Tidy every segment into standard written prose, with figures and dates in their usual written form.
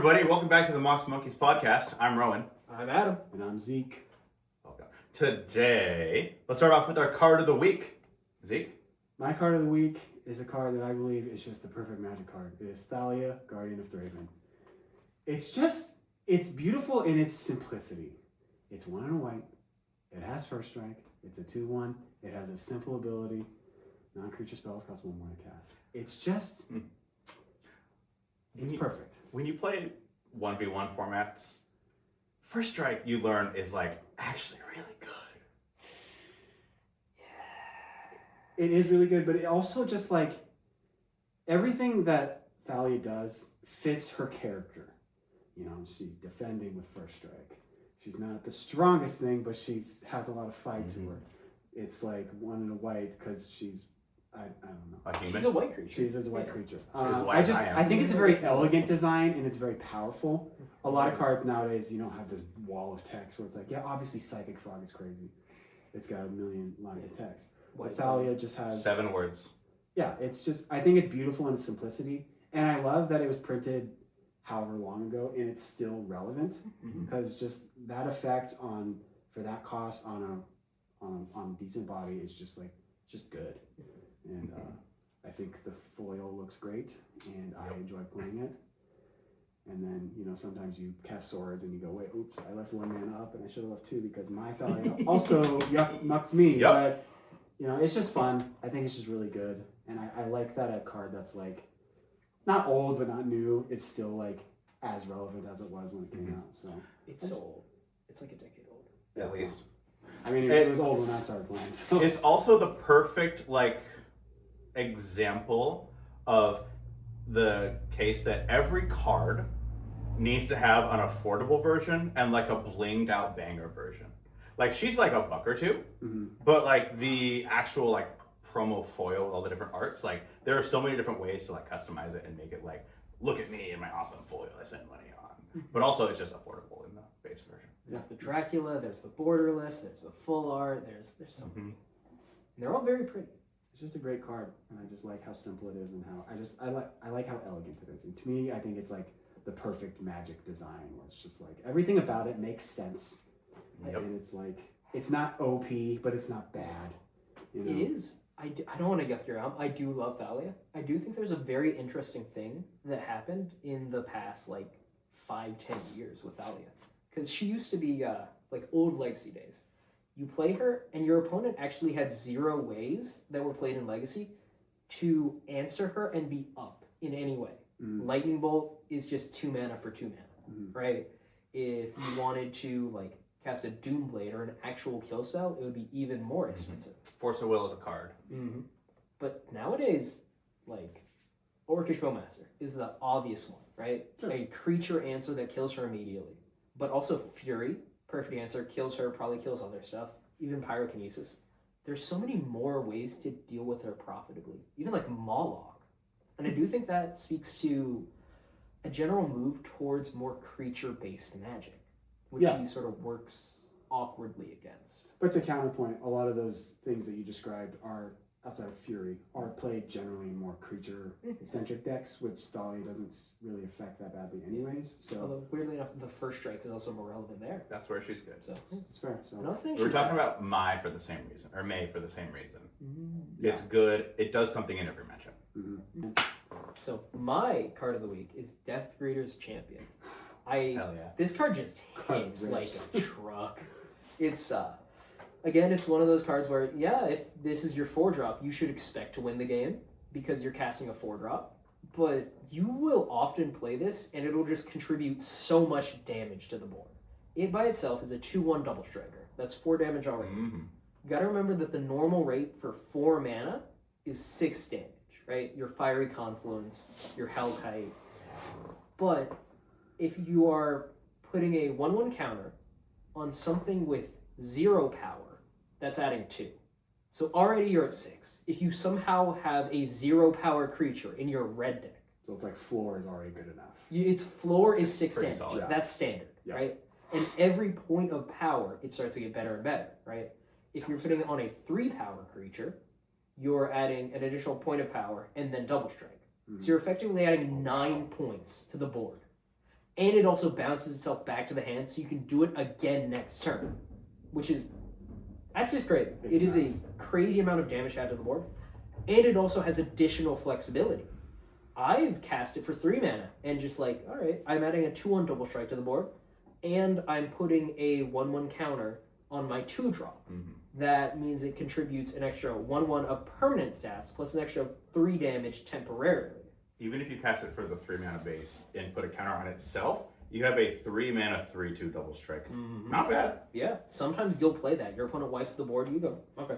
everybody. Welcome back to the Mox Monkeys podcast. I'm Rowan. I'm Adam. And I'm Zeke. Welcome. Today, let's start off with our card of the week. Zeke? My card of the week is a card that I believe is just the perfect magic card. It is Thalia, Guardian of Thraben. It's beautiful in its simplicity. It's 1 and a white. It has first strike. It's a 2/1. It has a simple ability. Non-creature spells cost 1 more to cast. It's just... It's perfect. When you play 1v1 formats, first strike you learn is like actually really good. It is really good, but it also just like everything that Thalia does fits her character. You know, she's defending with first strike. She's not the strongest thing, but has a lot of fight to her. It's like 1 and a white because she's I don't know. A human? She's a white creature. She's a white creature. White I think it's a very elegant design and it's very powerful. A lot of cards nowadays, have this wall of text where it's like, yeah, obviously Psychic Frog is crazy. It's got 1 million lines of text. But Thalia just has 7 words. Yeah, I think it's beautiful in its simplicity. And I love that it was printed however long ago and it's still relevant. Because just that effect for that cost on a decent body is just good. And I think the foil looks great, and I enjoy playing it. And then, sometimes you cast swords and you go, wait, oops, I left 1 mana up and I should have left 2 because my Thalia also mucked me. Yep. But, it's just fun. I think it's just really good. And I like that a card that's not old but not new, it's still as relevant as it was when it came out. So It's so old. It's like a decade old. At least. I mean, it was old when I started playing. So. It's also the perfect example of the case that every card needs to have an affordable version and a blinged out banger version. She's a buck or two, but the actual promo foil with all the different arts, there are so many different ways to customize it and make it look at me and my awesome foil I spent money on. But also it's just affordable in the base version. There's the Dracula, there's the borderless, there's the full art, there's so many. And they're all very pretty. It's just a great card, and I just like how simple it is, and how I like how elegant it is. And to me, I think it's the perfect Magic design, where it's just everything about it makes sense, and it's not OP, but it's not bad. It is. I don't want to yuck your arm. I do love Thalia. I do think there's a very interesting thing that happened in the past 5-10 years with Thalia, because she used to be old Legacy days. You play her, and your opponent actually had 0 ways that were played in Legacy to answer her and be up in any way. Lightning Bolt is just 2 mana for 2 mana, right? If you wanted to cast a Doomblade or an actual kill spell, it would be even more expensive. Force of Will is a card. But nowadays, Orcish Bowmaster is the obvious one, right? Sure. A creature answer that kills her immediately, but also Fury. Perfect answer, kills her, probably kills other stuff, even Pyrokinesis. There's so many more ways to deal with her profitably, even Moloch. And I do think that speaks to a general move towards more creature-based magic, which he sort of works awkwardly against. But to counterpoint, a lot of those things that you described are, outside of Fury, are played generally in more creature-centric decks, which Thalia doesn't really affect that badly anyways. So, although, weirdly enough, the first strike is also more relevant there. That's where she's good. So it's fair. So. We're talking about Mai for the same reason, or May for the same reason. It's good. It does something in every matchup. So my card of the week is Death Greeter's Champion. Hell yeah. This card just hits like a truck. It's again, it's one of those cards where, if this is your 4-drop, you should expect to win the game because you're casting a 4-drop. But you will often play this, and it'll just contribute so much damage to the board. It by itself is a 2/1 double striker. That's 4 damage already. You gotta remember that the normal rate for 4 mana is 6 damage, right? Your Fiery Confluence, your Hellkite. But if you are putting a 1/1 counter on something with 0 power, that's adding 2. So already you're at 6. If you somehow have a 0 power creature in your red deck, so it's floor is already good enough. Its floor is 6 Pretty damage. solid. Yeah. That's standard, Yeah. right? And every point of power, it starts to get better and better, right? If you're putting it on a 3 power creature, you're adding an additional point of power and then double strike. So you're effectively adding 9 points to the board. and it also bounces itself back to the hand, so you can do it again next turn, that's just great. It is nice. a crazy amount of damage to add to the board, and it also has additional flexibility. I've cast it for 3 mana, and just like, all right, I'm adding a 2/1 double strike to the board, and I'm putting a 1/1 counter on my 2-drop. That means it contributes an extra 1/1 of permanent stats, plus an extra 3 damage temporarily. Even if you cast it for the 3 mana base and put a counter on itself, you have a 3 mana 3/2 double strike. Not bad. Yeah, sometimes you'll play that. Your opponent wipes the board, you go, okay.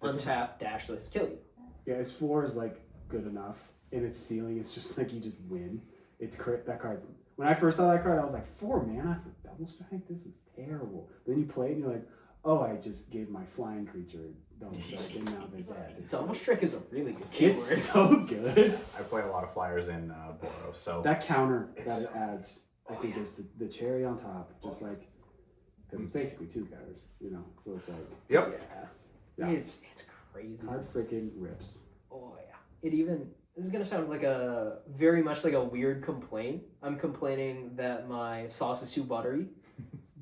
Untap, dash this, kill you. Yeah, its floor is like good enough. In its ceiling, it's just like you just win. That card's. When I first saw that card, I was like, 4 mana for double strike? This is terrible. But then you play it and you're like, oh, I just gave my flying creature double strike and now they're dead. Double strike is a really good keyword. It's so good. I play a lot of flyers in Boros, so That counter that it adds, I think, is the cherry on top. Just like, because it's basically 2 counters, So it's like, yep. Yeah. It's crazy. Card freaking rips. Oh yeah. This is gonna sound like very much like a weird complaint. I'm complaining that my sauce is too buttery,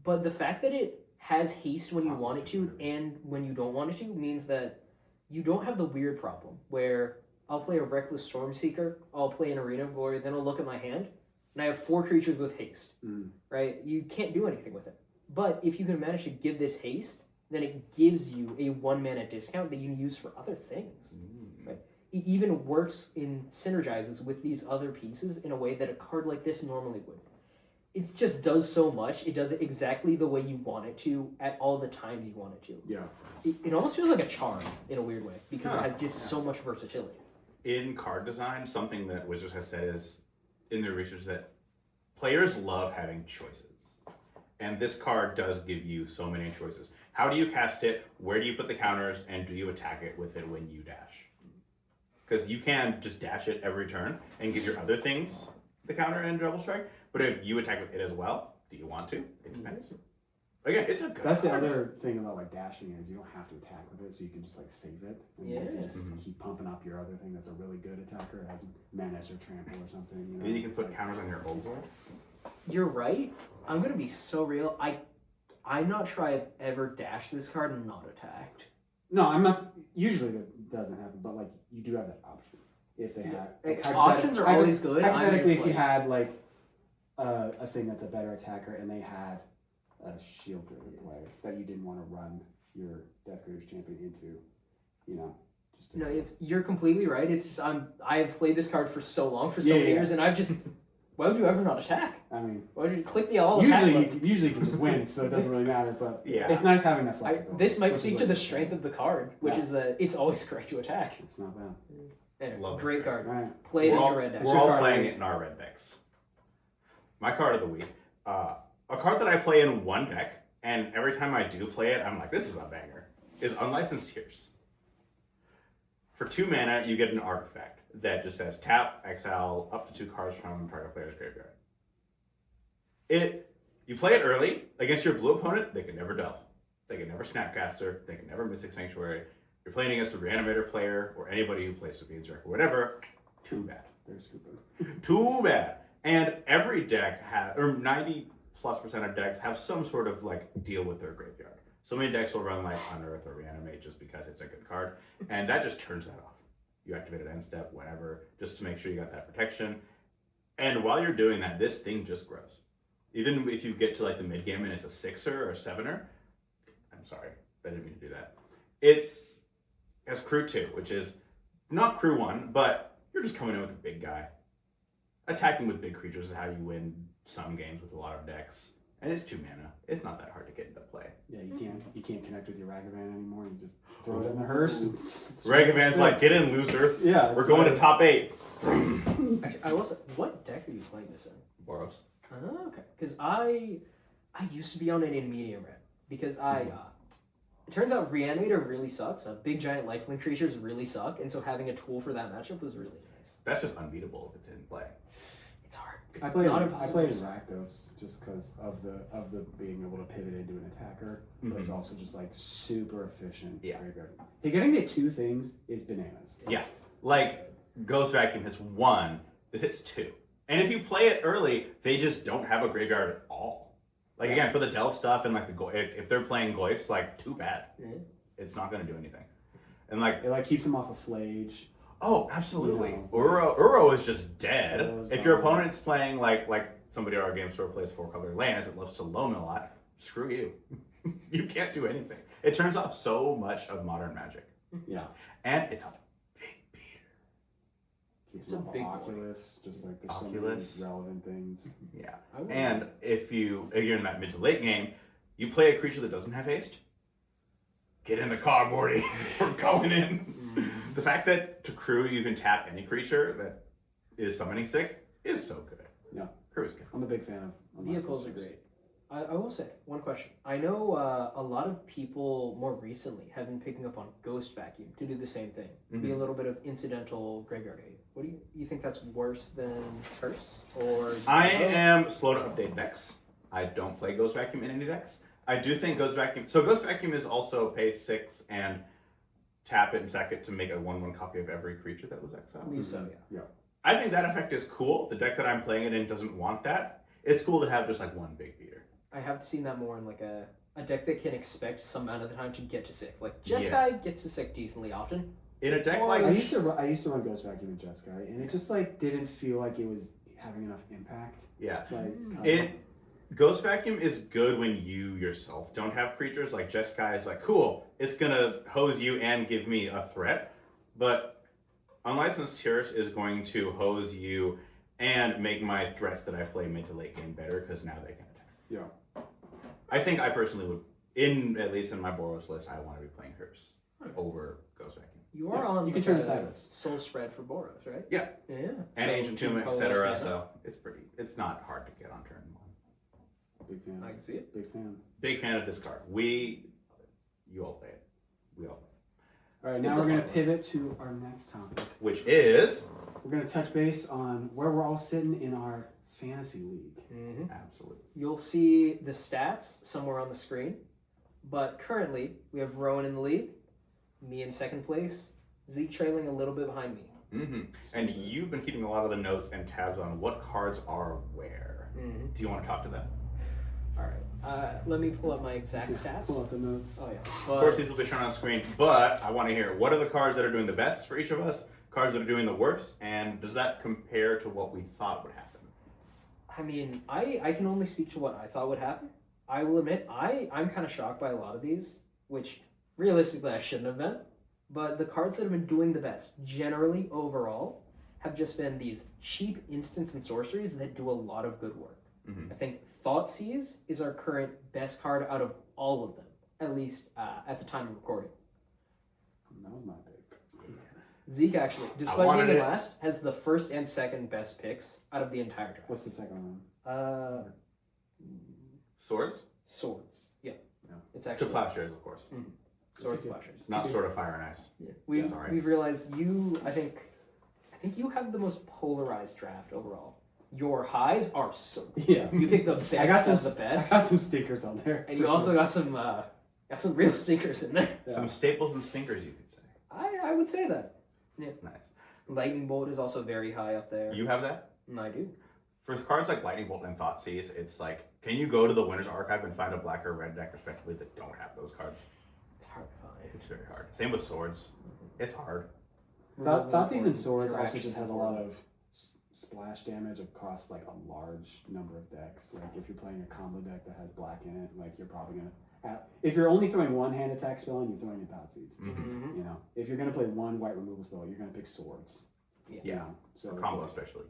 but the fact that it has haste when you want it to and when you don't want it to means that you don't have the weird problem where I'll play a Reckless Stormseeker, I'll play an Arena of Glory, then I'll look at my hand, and I have 4 creatures with haste, right? You can't do anything with it. But if you can manage to give this haste, then it gives you a 1 mana discount that you can use for other things, right? It even works in synergizes with these other pieces in a way that a card like this normally would. It just does so much. It does it exactly the way you want it to at all the times you want it to. Yeah. It almost feels like a charm in a weird way because it has just so much versatility. In card design, something that Wizards has said is in their research that players love having choices. And this card does give you so many choices. How do you cast it? Where do you put the counters? And do you attack it with it when you dash? Because you can just dash it every turn and give your other things the counter and double strike. But if you attack with it as well, do you want to? It depends. Again, it's a good That's the card. other thing about like dashing is you don't have to attack with it, so you can just like save it. And you can just keep pumping up your other thing that's a really good attacker. It has menace or trample or something. And you can put counters on your old board. You're right. I'm gonna be so real. I'm not sure I've ever dashed this card and not attacked. No, I'm not. Usually that doesn't happen, but like you do have that option if they have. Like, options are always good. Hypothetically, if you like, had like a thing that's a better attacker and they had a shield driven play that you didn't want to run your Death Creatures champion into, just to, no, you're completely right. It's just I've played this card for so long, for so many years, and I've just. Why would you ever not attack? I mean, why would you click the all attack button? Usually you can just win, so it doesn't really matter. But Yeah. it's nice having that flexibility. This might which is speak what to the you strength said. of the card, which is that it's always correct to attack. It's not bad. Anyway, Love great it. card. All right. Plays We're as all, a red deck. we're all Card playing of the it in our red decks. My card of the week. A card that I play in one deck, and every time I do play it, I'm like, this is a banger, is Unlicensed Tears. For 2 mana, you get an artifact that just says tap, exile up to 2 cards from target player's graveyard. You play it early against your blue opponent, they can never delve. They can never Snapcaster, they can never Mystic Sanctuary. You're playing against a Reanimator player or anybody who plays Sabine's Wreck or whatever, too bad. They're stupid. Too bad. And every deck has, or 90+% of decks have some sort of like deal with their graveyard. So many decks will run like Unearth or Reanimate just because it's a good card, and that just turns that off. You activate it end step, whenever, just to make sure you got that protection. And while you're doing that, this thing just grows. Even if you get to like the mid game and it's a 6er or a 7er, I'm sorry, I didn't mean to do that. It has crew 2, which is not crew 1, but you're just coming in with a big guy. Attacking with big creatures is how you win some games with a lot of decks. And it's 2 mana. It's not that hard to get into play. Yeah, you can't connect with your Ragavan anymore. You just throw it in the hearse. Ragavan's like, get in, loser. Yeah, We're going to top 8. Actually, what deck are you playing this in? Boros. Oh, okay. Because I used to be on it in medium red because it turns out Reanimator really sucks. Big giant lifelink creatures really suck, and so having a tool for that matchup was really nice. That's just unbeatable if it's in play. It's hard. I played in Rakdos just because of the being able to pivot into an attacker, but it's also just like super efficient. Yeah. Graveyard. Hey, getting to 2 things is bananas. Yeah. Like, Ghost Vacuum hits 1, this hits 2. And if you play it early, they just don't have a graveyard at all. Like, again, for the delve stuff and like if they're playing Goyfs, like, too bad. Mm-hmm. It's not going to do anything. And like, It like keeps them off of Flage. oh, absolutely. You know. Uro is just dead. Uro's If your gone. opponent's playing like somebody at our game store plays 4-color lands that loves to loam a lot, screw you. You can't do anything. It turns off so much of modern Magic. Yeah. And it's a big beater. Keeps It's a them off big of boy. Oculus. Just like there's Oculus. so many relevant things. Yeah. I would- And if you're in that mid to late game, you play a creature that doesn't have haste, get in the car, Morty. We're going in. The fact that to crew you can tap any creature that is summoning sick is so good. Yeah. Crew is good. I'm a big fan of Vehicles are great. I will say one question. I know a lot of people more recently have been picking up on Ghost Vacuum to do the same thing. Be a little bit of incidental graveyard aid. What do you think that's worse than Curse? Or I am slow to update decks. I don't play Ghost Vacuum in any decks. I do think Ghost Vacuum... So Ghost Vacuum is also pay 6 and tap it and sack it to make a 1/1 copy of every creature that was I exiled. believe so, yeah. I think that effect is cool. The deck that I'm playing it in doesn't want that. It's cool to have just like one big beater. I have seen that more in like a deck that can expect some amount of the time to get to sick. Like Jeskai Yeah. gets to sick decently often. In a deck Or like... I used to run Ghost Vacuum in Jeskai, and it just like didn't feel like it was having enough impact. Yeah. So Ghost Vacuum is good when you yourself don't have creatures. Like Jeskai is like, cool, it's gonna hose you and give me a threat. But Unlicensed Terrorist is going to hose you and make my threats that I play mid to late game better because now they can attack. Yeah. I think I personally would, at least in my Boros list, I want to be playing hers over Ghost Vacuum. You are Yeah, on you can like turn a it sideways. Soul Spread for Boros, right? Yeah. Yeah. And So Ancient two Tomb, colors etc. mana. So it's not hard to get on turn 1. Big fan. I can see it. Big fan. Big fan of this card. You all play it. We all play it. All right, It's now a we're going to fun one. pivot to our next topic. Which is... We're going to touch base on where we're all sitting in our fantasy league. Mm-hmm. Absolutely. You'll see the stats somewhere on the screen, but currently we have Rowan in the lead, me in second place, Zeke trailing a little bit behind me. Mm-hmm. And you've been keeping a lot of the notes and tabs on what cards are where. Mm-hmm. Do you want to talk to them? All right. Let me pull up my exact stats. Pull up the notes. Oh yeah. Of course, these will be shown on screen, but I want to hear what are the cards that are doing the best for each of us, cards that are doing the worst, and does that compare to what we thought would happen? I mean, I can only speak to what I thought would happen. I will admit, I'm kind of shocked by a lot of these, which realistically I shouldn't have been. But the cards that have been doing the best, generally overall, have just been these cheap instants and sorceries that do a lot of good work. Mm-hmm. I think Thoughtseize is our current best card out of all of them, at least at the time of recording. That was my pick. Zeke actually, despite being in last, has the first and second best picks out of the entire draft. What's the second one? Swords? Swords. Yeah. It's To actually plowshares, of course. Swords good. Plowshares. Not Sword of Fire and Ice. Yeah. Sorry. We've realized I think you have the most polarized draft overall. Your highs are so good. Yeah. You pick the best I got of some, the best. I got some stinkers on there. And for you also sure. got some real stinkers in there. Yeah. Some staples and stinkers, you could say. I would say that. Yeah. Nice. Lightning Bolt is also very high up there. You have that? I do. For cards like Lightning Bolt and Thoughtseize, it's like, can you go to the Winner's Archive and find a black or red deck, respectively, that don't have those cards? It's hard to find. It's very hard. Same with Swords. It's hard. Thoughtseize and Swords also Interactions just has a and lot of splash damage across like a large number of decks. Like if you're playing a combo deck that has black in it, like you're probably gonna if you're only throwing one hand attack spell and you're throwing in Thoughtseize. Mm-hmm. You know, if you're gonna play one white removal spell, you're gonna pick Swords. Yeah. You know? So it's Combo like- especially.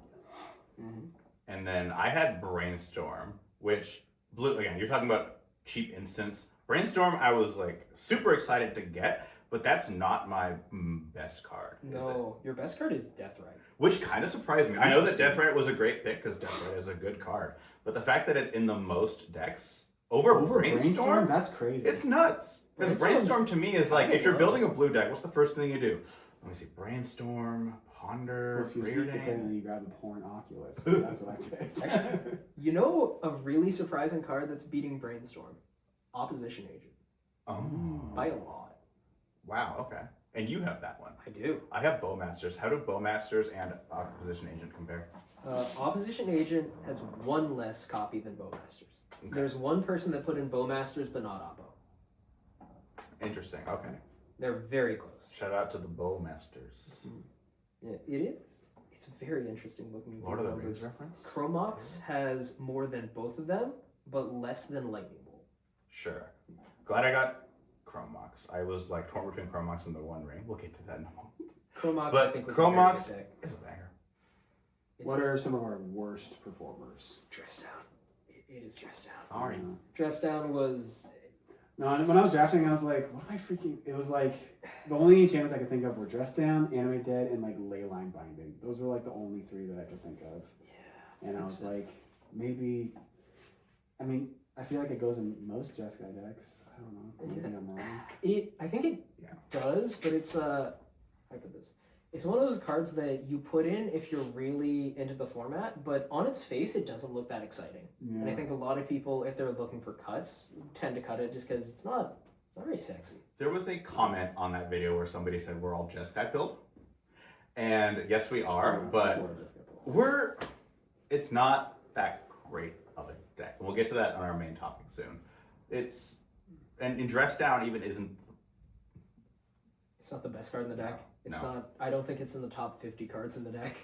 Mm-hmm. And then I had Brainstorm, which blew, again, you're talking about cheap instants. Brainstorm, I was like super excited to get, but that's not my best card. Is it? No, your best card is Deathrite. Which kind of surprised me. I know that Deathrite was a great pick because Deathrite is a good card, but the fact that it's in the most decks over Brainstorm, that's crazy. it's nuts. Because Brainstorm to me is like, if you're building a blue deck, what's the first thing you do? Let me see, Brainstorm, Ponder, Well, if you see Preordain. apparently you grab the Porn Oculus. 'Cause that's what I picked. You know a really surprising card that's beating Brainstorm? Opposition Agent. Oh. By a lot. Wow, okay. And you have that one. I do. I have Bowmasters. How do Bowmasters and Opposition Agent compare? Opposition Agent has one less copy than Bowmasters. Okay. There's one person that put in Bowmasters, but not Oppo. Interesting. Okay. They're very close. Shout out to the Bowmasters. Yeah, it is. It's very interesting looking. Lord of the Rings reference? Chromox has more than both of them, but less than Lightning Bolt. Sure. Glad I got Chromox. I was like torn between Chromox and the One Ring. We'll get to that in a moment. Chromox, but I think, was Chromox a very good pick. is a banger. What are some of our worst performers? Dress Down. It is Dress Down. Sorry. Dress Down was... No, when I was drafting, I was like, what am I freaking... It was like, the only enchantments I could think of were Dress Down, Animate Dead, and like Leyline Binding. Those were like the only three that I could think of. Yeah. And I was like, maybe... I mean, I feel like it goes in most Jeskai decks. I don't know. Maybe I'm wrong. I think it does, but it's... how I put this? It's one of those cards that you put in if you're really into the format, but on its face, it doesn't look that exciting. Yeah. And I think a lot of people, if they're looking for cuts, tend to cut it just because it's not very sexy. There was a comment on that video where somebody said we're all Jeskai build. And yes, we are, but it's not that great of a deck. We'll get to that on our main topic soon. And in Dress Down even isn't... It's not the best card in the deck. It's not. I don't think it's in the top 50 cards in the deck.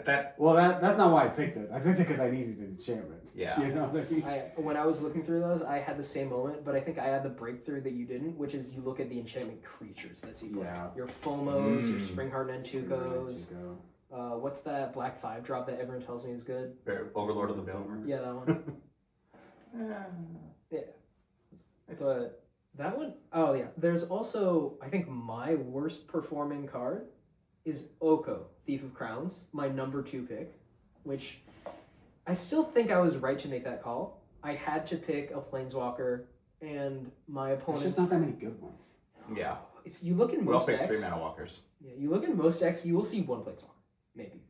That's not why I picked it. I picked it because I needed an enchantment. Yeah. You know what I mean? When I was looking through those, I had the same moment, but I think I had the breakthrough that you didn't, which is you look at the enchantment creatures that you play. Yeah. Your Fomos, your Springheart Nantukos. What's that black 5-drop that everyone tells me is good? Overlord of the Bailmer. Yeah, that one. Yeah. But that one, oh yeah. There's also, I think my worst performing card is Oko, Thief of Crowns, my number 2 pick, which I still think I was right to make that call. I had to pick a Planeswalker, and my opponent. There's just not that many good ones. Yeah. You look in most decks. We'll pick 3 mana walkers. Yeah, you look in most decks, you will see one Planeswalker, maybe.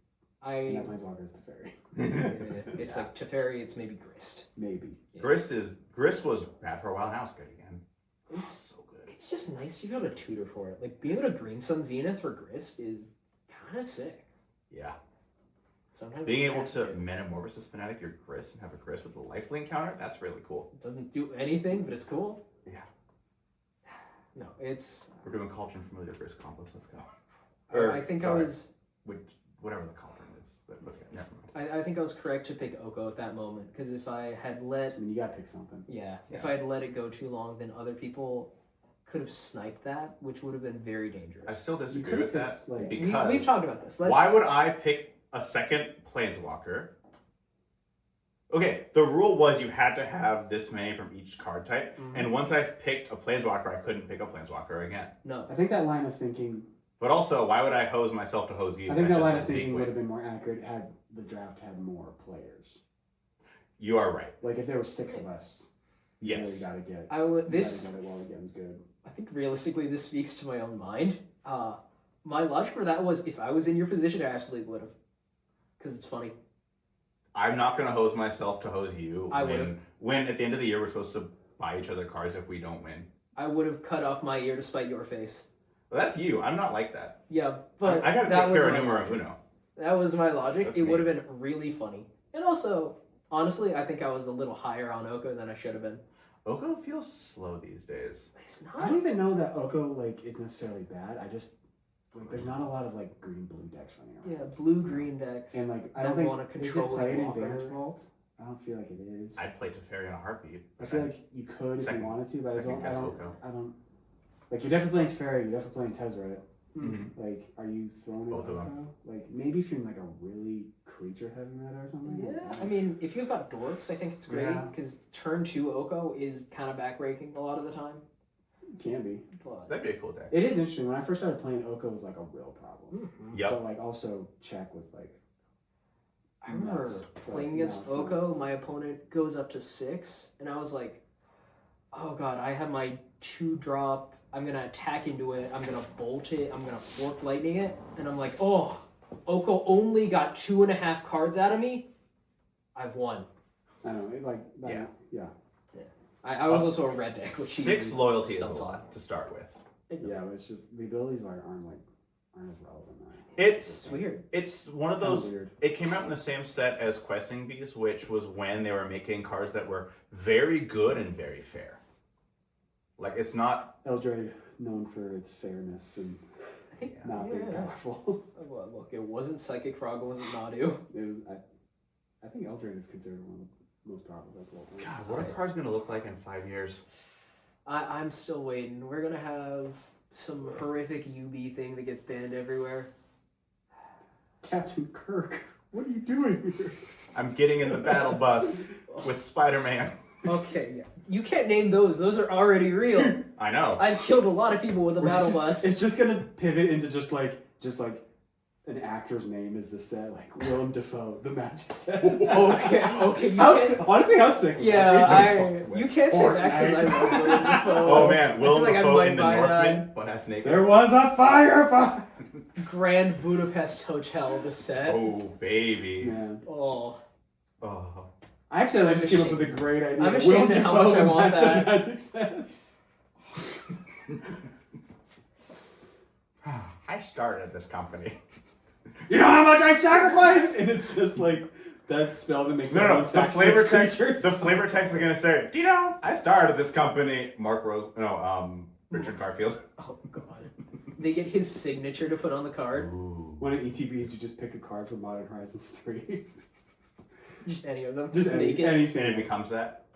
And that Planeswalker is Teferi. It's like Teferi, it's maybe Grist. Maybe. Yeah. Grist was bad for a while, now it's good again. It's so good. It's just nice to be able to tutor for it. Like, being able to Green Sun Zenith for Grist is kind of sick. Yeah. Sometimes being able to Metamorphosis Fanatic your Grist and have a Grist with a lifelink counter, that's really cool. It doesn't do anything, but it's cool. Yeah. No, it's... We're doing Cauldron Familiar Grist combos, let's go. I think I was... Whatever the Cauldron is. Let's go. Never mind. I think I was correct to pick Oko at that moment, because if I had let... I mean, you gotta pick something. Yeah. If I had let it go too long, then other people could have sniped that, which would have been very dangerous. I still disagree with that, because... We've talked about this. Why would I pick a second Planeswalker? Okay, the rule was you had to have this many from each card type, and once I picked a Planeswalker, I couldn't pick a Planeswalker again. No. I think that line of thinking... But also, why would I hose myself to hose you? I think that line of thinking would have been more accurate had the draft had more players. You are right. Like, if there were 6 of us, you yes. really gotta get it while the getting's good. I think realistically this speaks to my own mind. My logic for that was if I was in your position, I absolutely would have. Because it's funny. I'm not going to hose myself to hose you. I would have. When at the end of the year we're supposed to buy each other cards if we don't win. I would have cut off my ear to spite your face. Well, that's you. I'm not like that. Yeah, but I got to take care of numero uno. That was my logic. That's it would have been really funny. And also, honestly, I think I was a little higher on Oko than I should have been. Oko feels slow these days. It's not. I don't even know that Oko is necessarily bad. I just there's not a lot of green-blue decks running around. Yeah, blue-green decks. And I don't think is it played in Banned Vault? I don't feel like it is. I'd play Teferi in a heartbeat. I feel like you could if you wanted to, but I don't. You're definitely playing Teferi. You're definitely playing Tezzeret. Mm-hmm. Are you throwing both of them? Maybe if you're in a really creature-heavy meta or something. Yeah, I mean, if you've got Dorks, I think it's great because turn 2 Oko is kind of backbreaking a lot of the time. It can be. But that'd be a cool deck. It is interesting. When I first started playing, Oko was a real problem. Mm-hmm. Yep. But also check was I remember playing against Oko, my opponent goes up to 6, and I was like, oh god, I have my 2-drop, I'm going to attack into it, I'm going to bolt it, I'm going to fork lightning it, and I'm like, oh, Oko only got 2.5 cards out of me, I've won. I know, yeah. I was also a red deck, which 6 loyalty is a lot to start with. Yeah, but it's just the abilities aren't as relevant now. It's weird. It's one of Kinda those. weird. It came out in the same set as Questing Beast, which was when they were making cards that were very good and very fair. Like it's not. Eldraine, known for its fairness and I think not being powerful. Well, look, it wasn't Psychic Frog, it wasn't Nadu. I think Eldraine is considered one of the most powerful decks of all time. God, what are cards gonna look like in 5 years? I'm still waiting. We're gonna have some horrific UB thing that gets banned everywhere. Captain Kirk, what are you doing here? I'm getting in the battle bus with Spider-Man. Okay, yeah. You can't name those. Those are already real. I know. I've killed a lot of people with a battle bus. It's just gonna pivot into just like an actor's name is the set, like Willem Dafoe, the Magic set. Okay. Honestly, how sick. Would Yeah, that be? you can't say that because I love Willem Dafoe. Oh man, Willem like I Dafoe might in the buy Northman, butt-ass naked. There was a fire. Grand Budapest Hotel, the set. Oh baby. Man. Oh. Oh. I just came up with a great idea. I'm ashamed Willem of how much Dafoe I want the that. Magic set. I started this company. You know how much I sacrificed? And it's just like that spell that makes No. everyone The sack flavor six text. creatures. The flavor text is gonna say, "Do you know I started this company?" Richard Garfield. Oh god. They get his signature to put on the card. Ooh. When it ETBs, you just pick a card from Modern Horizons 3. Just any of them. Just make it. any And it becomes that.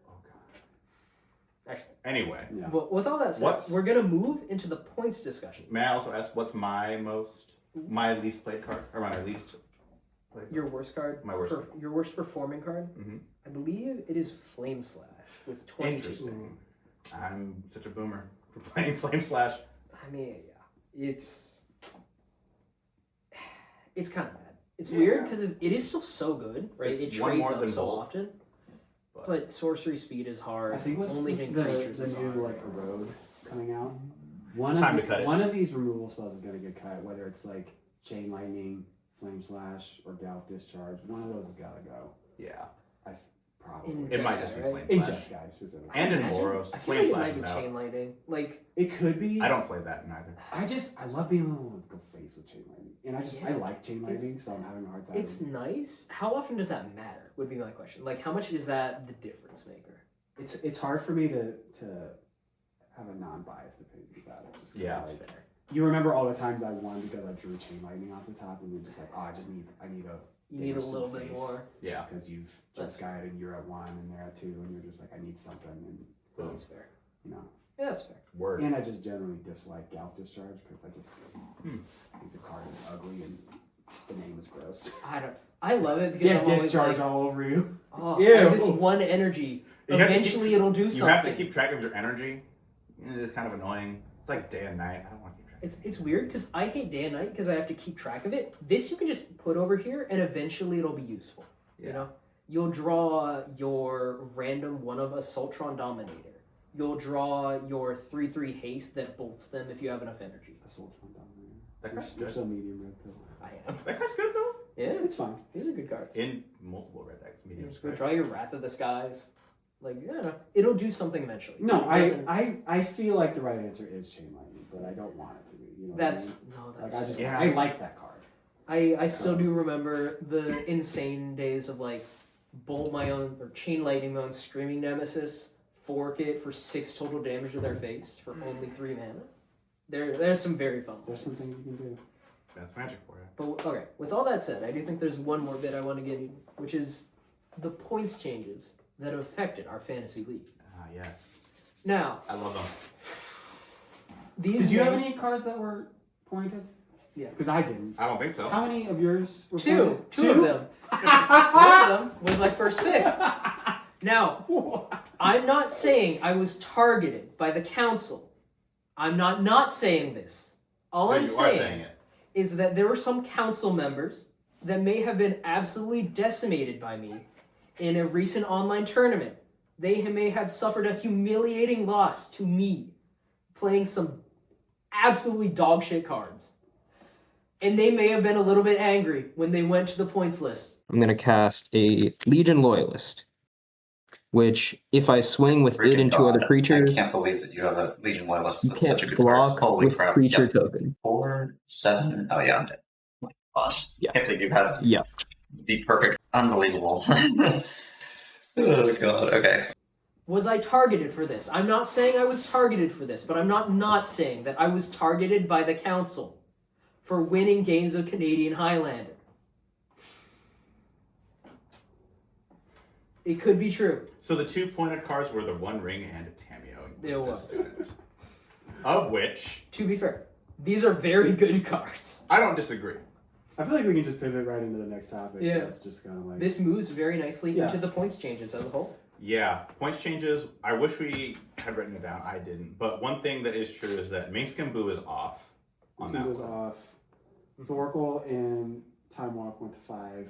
Oh god. Actually, Anyway, Yeah. well, with all that said, we're gonna move into the points discussion. may I also ask what's my least played card or my least played card? Your worst card? My worst. Your worst performing card? Mhm. I believe it is Flame Slash with 22. Interesting. I'm such a boomer for playing Flame Slash. I mean, yeah, it's kind of bad. It's weird because it is still so good, right? It's it one trades more up than so both. often, but sorcery speed is hard. I think with only hitting creatures the is new hard. like Erode coming out, Time to cut it. one of these removal spells is gonna get cut. Whether it's like Chain Lightning, Flame Slash, or Gallic Discharge, one of those has gotta go. Yeah. Probably. It might Jeskai, just be right? Flame In Slash. Jeskai specifically. And in Imagine- Boros, I feel Flame like it Slash might is be out. chain lightning. Like It could be. I don't play that neither. I love being able to go face with Chain Lightning, and I Yeah. like Chain Lightning, so I'm having a hard time. it's nice. How often does that matter? Would be my question. Like, how much is that the difference maker? It's hard for me to have a non-biased opinion about it. Just 'cause, Yeah. like, you remember all the times I won because I drew Chain Lightning off the top, and you're just like, oh, I need a You need a damage to the little bit face. more. Yeah. Because you've just guided and you're at 1 and they're at 2, and you're just like, I need something, and That's fair. you know. Yeah, that's fair. Word. And I just generally dislike Gallic Discharge because I just think the card is ugly and the name is gross. I love it because Get I'm always discharge like, all over you. oh, Ew. I have this one energy. You have to Eventually, keep- it'll do You something. have to keep track of your energy. It is kind of annoying. It's like day and night. I don't want to keep track. It's weird because I hate day and night because I have to keep track of it. This you can just put over here and eventually it'll be useful. Yeah. You know, you'll draw your random one of Assaultron Dominator. You'll draw your 3/3 haste that bolts them if you have enough energy. Assault on Dominator. That card's You're good. so medium red pill. I am. That card's good though. Yeah, It's fine. these are good cards. In multiple red decks, medium Go square. draw your Wrath of the Skies. Like, I don't know. It'll do something eventually. No, It doesn't- I feel like the right answer is Chain Lightning, but I don't want it to be. You know That's what no, I mean? that's Like I just Yeah. I like that card. I still do remember the insane days of like bolt my own or chain lightning my own screaming nemesis, fork it for 6 total damage to their face for only 3 mana. There's some very fun There's some moments. things you can do. That's magic for you. But okay, with all that said, I do think there's one more bit I want to get in, which is the points changes that have affected our fantasy league. Ah, yes. Now, I love them. these Did you have names- any cards that were pointed? Yeah. Because I didn't. I don't think so. How many of yours were Two pointed? of them. One of them was my first pick. Now, I'm not saying I was targeted by the council. I'm not saying this. All So I'm you saying, are saying it. is that there were some council members that may have been absolutely decimated by me in a recent online tournament. They may have suffered a humiliating loss to me playing some absolutely dog shit cards. And they may have been a little bit angry when they went to the points list. I'm going to cast a Legion Loyalist. which if I swing with it Freaking into other God. creatures, I can't believe that you have a Legion Loyalist. you That's such a can't good card. block Holy with crap. creature Yep. token. 4, 7. Oh, yeah, I'm dead. Oh my gosh. Yeah. Can't believe you had Yeah. the perfect. Unbelievable. Oh, God. Okay. Was I targeted for this? I'm not saying I was targeted for this, but I'm not saying that I was targeted by the council for winning games of Canadian Highlander. It could be true. So the 2 pointed cards were the One Ring and Tameo. There was. Of which, To be fair, these are very good cards. I don't disagree. I feel like we can just pivot right into the next topic. Yeah. Of just kind of like This moves very nicely Yeah. into the points changes as a whole. Yeah, points changes. I wish we had written it down. I didn't. But one thing that is true is that Minx and Boo is off on this that one goes one. off. Thorkel and Time Walk went to 5.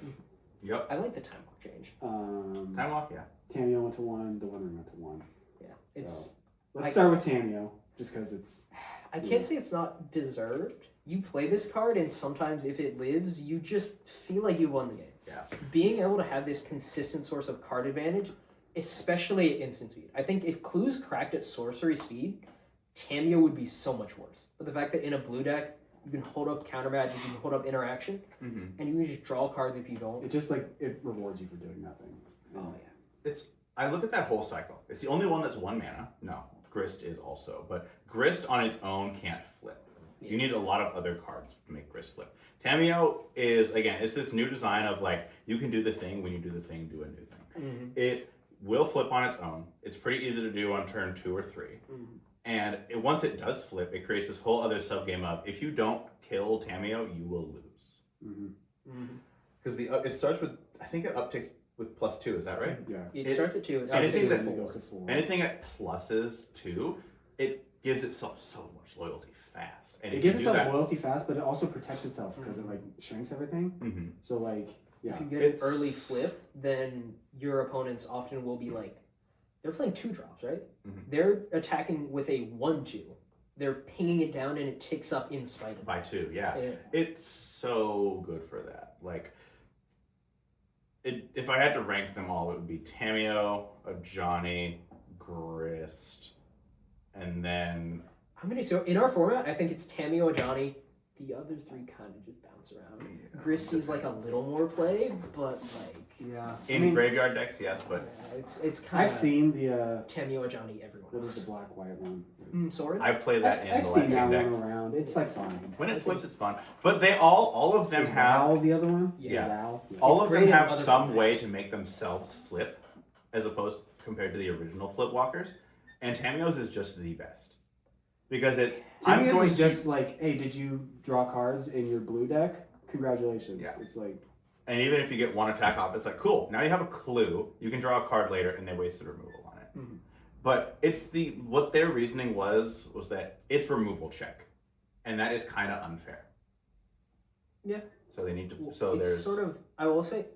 Yep. I like the time walk change. Time Walk, yeah. Tameo went to 1. The One Ring went to 1. Yeah, it's. So, let's start with Tameo, just because it's. I can't say it's not deserved. You play this card, and sometimes if it lives, you just feel like you won the game. Yeah. Being able to have this consistent source of card advantage, especially at instant speed. I think if Clue's cracked at sorcery speed, Tameo would be so much worse. But the fact that in a blue deck, you can hold up counter magic, you can hold up interaction, and you can just draw cards if you don't. It just like it rewards you for doing nothing. Oh yeah. I look at that whole cycle. It's the only one that's 1 mana. No, Grist is also. But Grist on its own can't flip. You need a lot of other cards to make Grist flip. Tameo is, again, it's this new design of like, you can do the thing when you do the thing, do a new thing. It will flip on its own. It's pretty easy to do on turn 2 or 3. And once it does flip, it creates this whole other sub-game of, if you don't kill Tameo, you will lose. Because it starts with, I think it upticks with +2, is that right? Yeah. It starts at 2. It starts Anything at that 4. goes to 4. Anything that pluses 2, it gives itself so much loyalty fast. And It if you gives do itself that, loyalty fast, but it also protects itself because it like shrinks everything. So like yeah. If you get an early flip, then your opponents often will be like, they're playing 2 drops, right? They're attacking with a 1/2. They're pinging it down and it ticks up in spite of by 2, yeah. It's so good for that. Like, if I had to rank them all, it would be Tameo, Ajani, Grist, and then... So in our format, I think it's Tameo, Ajani. The other 3 kind of just bounce around. Yeah, Grist sees like a little more play, but like... Yeah. In graveyard decks, yes, but... It's kind of... I've seen the Tameo, Ajani, everyone what else. is the black white one? Sword? I play that I've in the seen that deck. one around. It's like fine. When it flips, it's fun. But they all of them Is have... Ral the other one? Yeah. Ral? Yeah. All It's of them great in have other some way formats. to make themselves flip, as opposed compared to the original flip walkers. And Tameo's is just the best. Because it's... I'm Tameo's going is to... just like, hey, did you draw cards in your blue deck? Congratulations. Yeah. It's like And even if you get 1 attack off, it's like, cool, now you have a clue. You can draw a card later, and they wasted removal on it. But it's what their reasoning was that it's removal check. And that is kind of unfair. Yeah. So they need to, Well, so it's there's... sort of, I will say,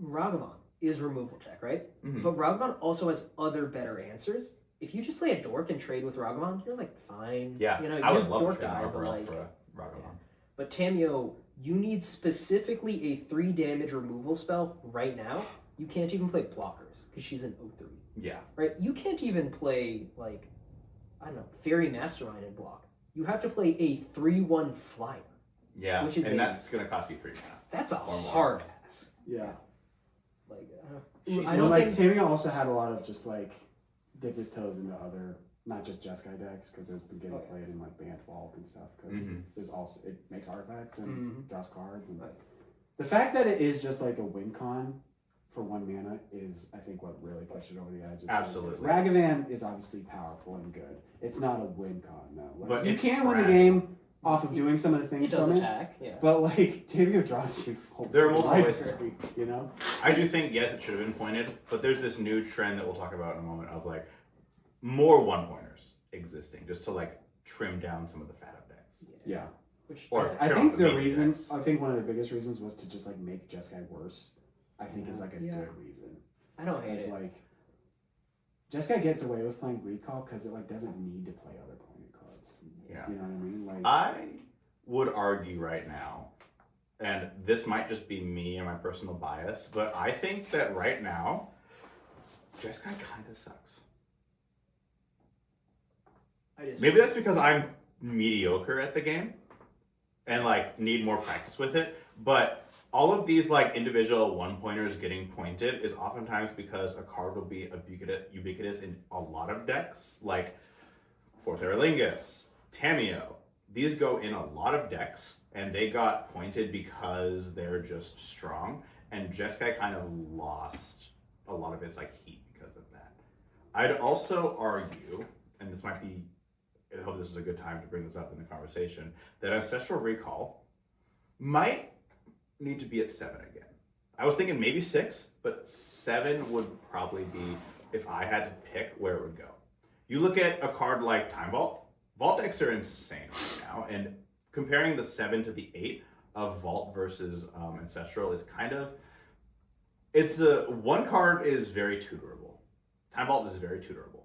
Ragavan is removal check, right? Mhm. But Ragavan also has other better answers. If you just play a dork and trade with Ragavan, you're like fine. Yeah, you know, I you're would love dork to trade guy, an but Arbor Elf like, for a Ragavan. But Tameo, you need specifically a 3 damage removal spell right now. You can't even play blockers because she's an 0/3. Yeah. Right? You can't even play like, I don't know, Fairy Mastermind and block. You have to play a 3/1 flyer. Yeah, Which is and a- that's going to cost you 3 mana. That's a Or more. hard ass. yeah. Like, She's- I So don't like think. Tameo also had a lot of just like dipped his toes into other, not just Jeskai decks, because it's been getting Oh, yeah. played in like Bant Vault and stuff. Because Mhm. there's also it makes artifacts and Mhm. draws cards, and Right. the fact that it is just like a win con for 1 mana is, I think, what really pushed it over the edge. It's like, Absolutely. Ragavan is obviously powerful and good. It's not a win con, no. Like, But you it's can win the fragile. game off of doing some of the It things does from it, attack, yeah. but like Tameo draws you. There are multiple ways to library, you know. I do think, yes, it should have been pointed, but there's this new trend that we'll talk about in a moment of like more 1-pointers existing just to like trim down some of the fat up decks. Yeah. Which Or I trim think up the main reason, decks. I think one of the biggest reasons was to just like make Jeskai worse. I think is like a Yeah. good reason. I don't hate It's it. like Jeskai gets away with playing recall because it like doesn't need to play other pointed cards. Yeah. You know what I mean? Like I would argue right now, and this might just be me and my personal bias, but I think that right now, Jeskai kind of sucks. I just Maybe that's because I'm mediocre at the game and like need more practice with it. But all of these like individual one pointers getting pointed is oftentimes because a card will be ubiquitous in a lot of decks, like Fourth Aerolingus, Tameo. These go in a lot of decks, and they got pointed because they're just strong. And Jeskai kind of lost a lot of its like heat because of that. I'd also argue, and this might be, I hope this is a good time to bring this up in the conversation, that Ancestral Recall might need to be at 7 again. I was thinking maybe 6, but 7 would probably be, if I had to pick, where it would go. You look at a card like Time Vault. Vault decks are insane right now, and comparing the 7 to the 8 of Vault versus Ancestral is kind of, one card is very tutorable. Time Vault is very tutorable,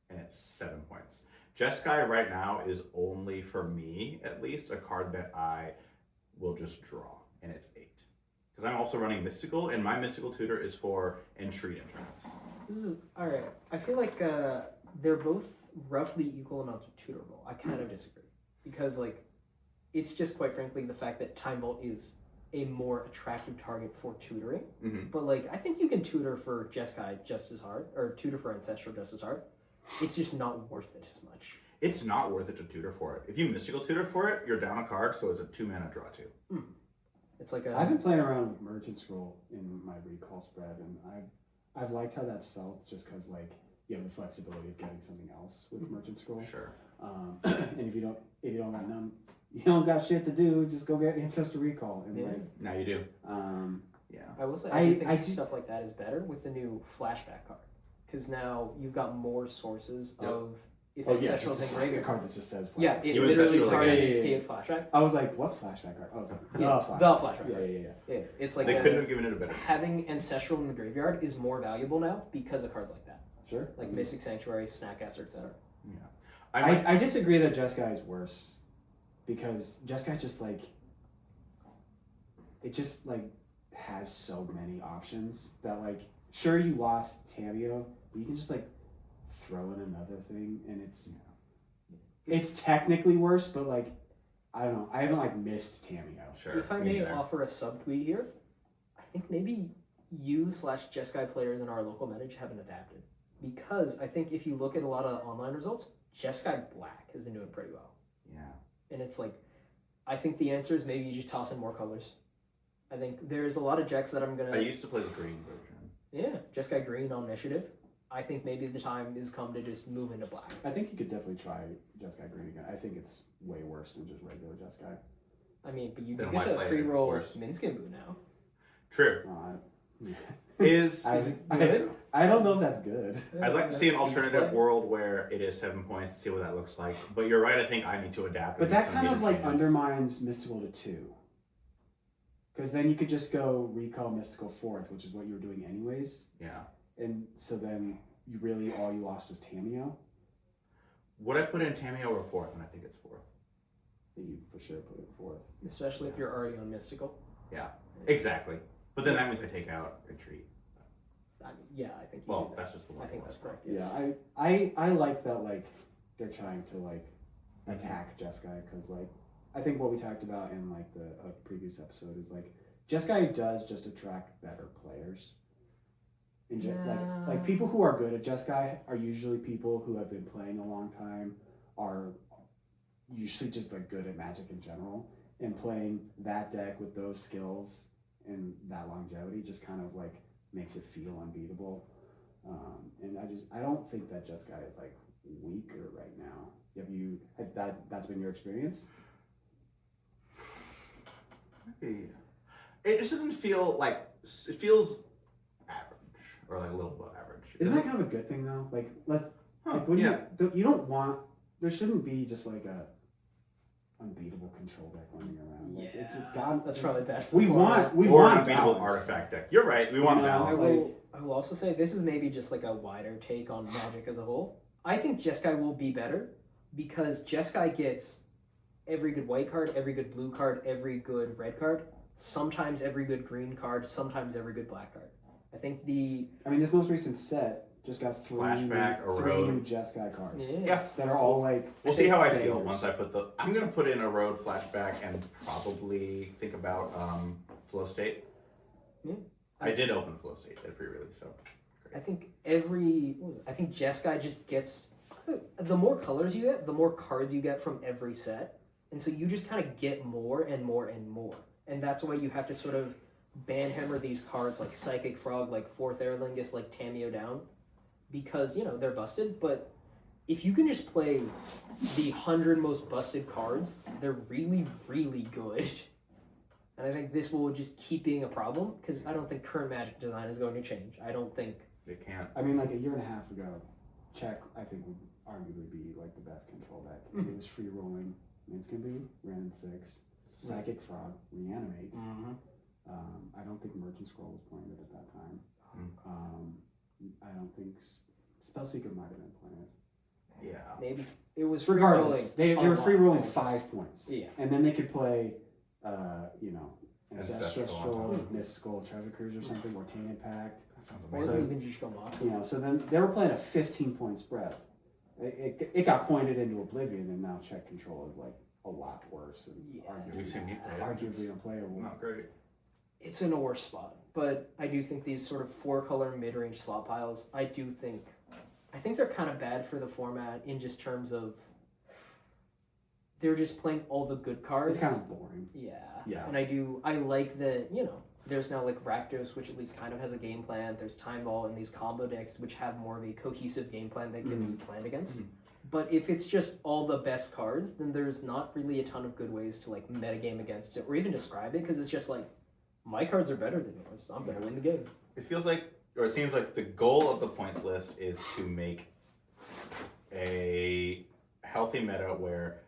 and it's 7 points. Jeskai right now is only, for me at least, a card that I will just draw, and it's 8. Because I'm also running Mystical, and my Mystical tutor is for Entreat Entrance. This is alright. I feel like they're both roughly equal amounts of tutorable. I kind of disagree. Because like it's just quite frankly the fact that Time Vault is a more attractive target for tutoring. Mm-hmm. But like I think you can tutor for Jeskai just as hard, or tutor for Ancestral just as hard. It's just not worth it as much. It's not worth it to tutor for it. If you Mystical tutor for it, you're down a card, so it's a 2-mana draw 2. It's like I've been playing around with Merchant Scroll in my recall spread, and I've liked how that's felt, just because like you have the flexibility of getting something else with Merchant Scroll. Sure. And if you don't got you don't got shit to do, just go get Ancestral Recall and like. Now you do. Yeah. I will say I think stuff like that is better with the new flashback card, because now you've got more sources of if Ancestral's in the graveyard. card that just says flashback. Yeah, it You literally Ancestral targets again. flashback. I was like, what flashback card? I was like, the flashback. The flashback Yeah, card. yeah. Yeah, it's like They couldn't have given it a better name. having Ancestral in the graveyard is more valuable now because of cards like that, Sure. like Mystic Sanctuary, Snackcaster, etc. Yeah. I disagree that Jeskai is worse, because Jeskai just like it just like has so many options that like sure you lost Tameo, but you can just like throw in another thing, and it's technically worse, but like I don't know, I haven't like missed Tameo. Sure. If I me may neither. offer a subtweet here, I think maybe you/Jeskai players in our local meta haven't adapted, because I think if you look at a lot of online results, Jeskai Black has been doing pretty well. Yeah. And it's like, I think the answer is maybe you just toss in more colors. I think there's a lot of decks that I'm gonna. I used to play the green version. Yeah, Jeskai Green on Initiative. I think maybe the time has come to just move into black. I think you could definitely try Jeskai Green again. I think it's way worse than just regular Jeskai. I mean, but you Then get why to play it free if it's roll worse? Minskin Boo now. True. I Is good? I don't know if that's good. I'd like to see an You alternative play. world where it is 7 points, see what that looks like. But you're right, I think I need to adapt. But and make that some kind of major like changes. undermines Mystical to 2. Because then you could just go recall Mystical 4th, which is what you were doing anyways. Yeah. And so then you really, all you lost was Tameo. Would I put in Tameo or 4th? And I think it's 4th. I think you for sure put it 4th. Especially if you're already on Mystical. Yeah, exactly. But then that means I take out Retreat. I mean, yeah, I think you Well, do that. that's just the one. I think that's correct. Yeah, Yes. I like that, like, they're trying to, like, attack Jeskai, because, like, I think what we talked about in, like, the previous episode is, like, Jeskai does just attract better players. Like people who are good at Jeskai are usually people who have been playing a long time, are usually just, like, good at Magic in general, and playing that deck with those skills and that longevity just kind of, like, makes it feel unbeatable. And I don't think that Jeskai is like weaker right now. That's been your experience? Maybe. It just doesn't feel like, it feels average or like a little above average. Isn't that kind of a good thing though? Like you don't want, there shouldn't be just like a unbeatable control deck running around. Like it's got, That's probably bad. we or want an unbeatable balance. artifact deck. You're right. We want You know, balance. I will also say this is maybe just like a wider take on Magic as a whole. I think Jeskai will be better because Jeskai gets every good white card, every good blue card, every good red card, sometimes every good green card, sometimes every good black card. I think I mean, this most recent set just got three Flashback, three Erode. new Jeskai cards Yeah. that are all like. We'll see how I bangers. feel once I put the. I'm gonna put in a road flashback and probably think about Flow State. Yeah. I did open Flow State at pre-release, so. I think Jeskai just gets, the more colors you get, the more cards you get from every set, and so you just kind of get more and more and more, and that's why you have to sort of banhammer these cards like Psychic Frog, like Fourth Airlingus, like Tameo down, because they're busted. But if you can just play the 100 most busted cards, they're really, really good. And I think this will just keep being a problem because I don't think current Magic design is going to change. I don't think. It can't. I mean, like a year and a half ago, Check I think would arguably be like the best control deck. It was free rolling Minskinbu, ran in 6, Psychic Frog, Reanimate. I don't think Merchant Scroll was playing it at that time. I don't think Spellseeker might have been playing it. Yeah. Maybe it was free Regardless, rolling. they were free rolling points. 5 points. Yeah. And then they could play, Ancestral Ancestral, Mystical Treasure Cruise or something, or Tainted Pact. That sounds Or amazing. even just go Mox. So then they were playing a 15-point spread. It got pointed into oblivion, and now Check Control is like a lot worse and Yeah. We've seen me play it. arguably unplayable. Not great. It's in a worse spot, but I do think these sort of 4-color mid-range slot piles, I think they're kind of bad for the format in just terms of they're just playing all the good cards. It's kind of boring. Yeah. Yeah. And I like that, there's now like Rakdos, which at least kind of has a game plan. There's Time Ball and these combo decks, which have more of a cohesive game plan that can be planned against. But if it's just all the best cards, then there's not really a ton of good ways to like metagame against it or even describe it because it's just like, my cards are better than yours, so I'm going to win the game. It feels like, or it seems like the goal of the points list is to make a healthy meta where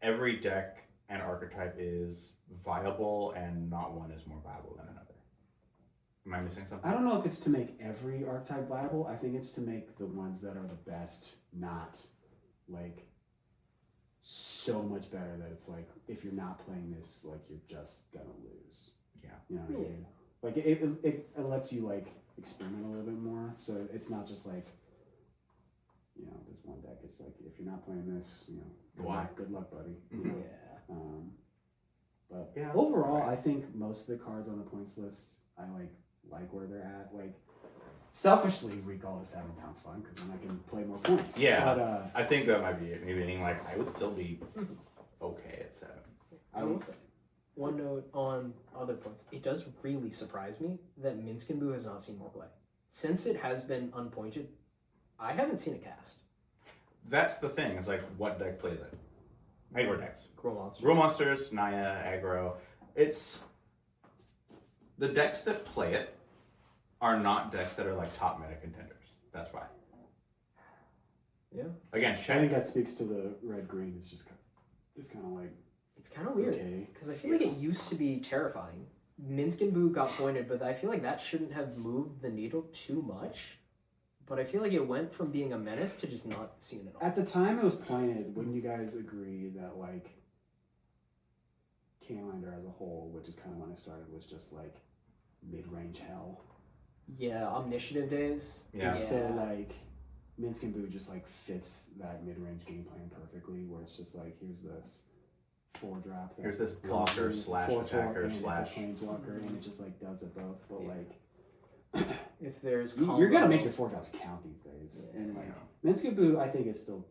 every deck and archetype is viable and not one is more viable than another. Am I missing something? I don't know if it's to make every archetype viable. I think it's to make the ones that are the best not like so much better that it's like if you're not playing this, like you're just gonna lose. Yeah. You know what I mean? Like it lets you like experiment a little bit more. So it's not just like this one deck. It's like if you're not playing this, good luck, buddy. You know? Yeah. But Yeah, overall, right. I think most of the cards on the points list, I like where they're at. Like, selfishly, Recall to 7 sounds fun because then I can play more points. Yeah. But I think that might be it. Maybe being like, I would still be okay at 7. I would. One note on other points. It does really surprise me that Minskinbu has not seen more play. Since it has been unpointed, I haven't seen a cast. That's the thing. It's like, what deck plays it? Aggro decks. Grow Monster. Real Monsters, Naya, Aggro. It's the decks that play it are not decks that are like top meta contenders. That's why. Yeah. Again, I think check. that speaks to the red-green. It's just kind of like, It's kind of weird. okay. Because I feel like it used to be terrifying. Minskinbu got pointed, but I feel like that shouldn't have moved the needle too much. But I feel like it went from being a menace to just not seen at all. At the time it was pointed, wouldn't you guys agree that, like, Kalander as a whole, which is kind of when I started, was just, like, mid-range hell? Yeah, Omniscient days. Yeah. So, like, Minskinbu just, like, fits that mid-range game plan perfectly, where it's just, like, here's this 4-drop. Here's this blocker slash attacker slash. It's a planeswalker, and it just, like, does it both. But, like, If there's you're gonna make your 4-drops count these days. Yeah. And, like, Minskinbu, I think, is still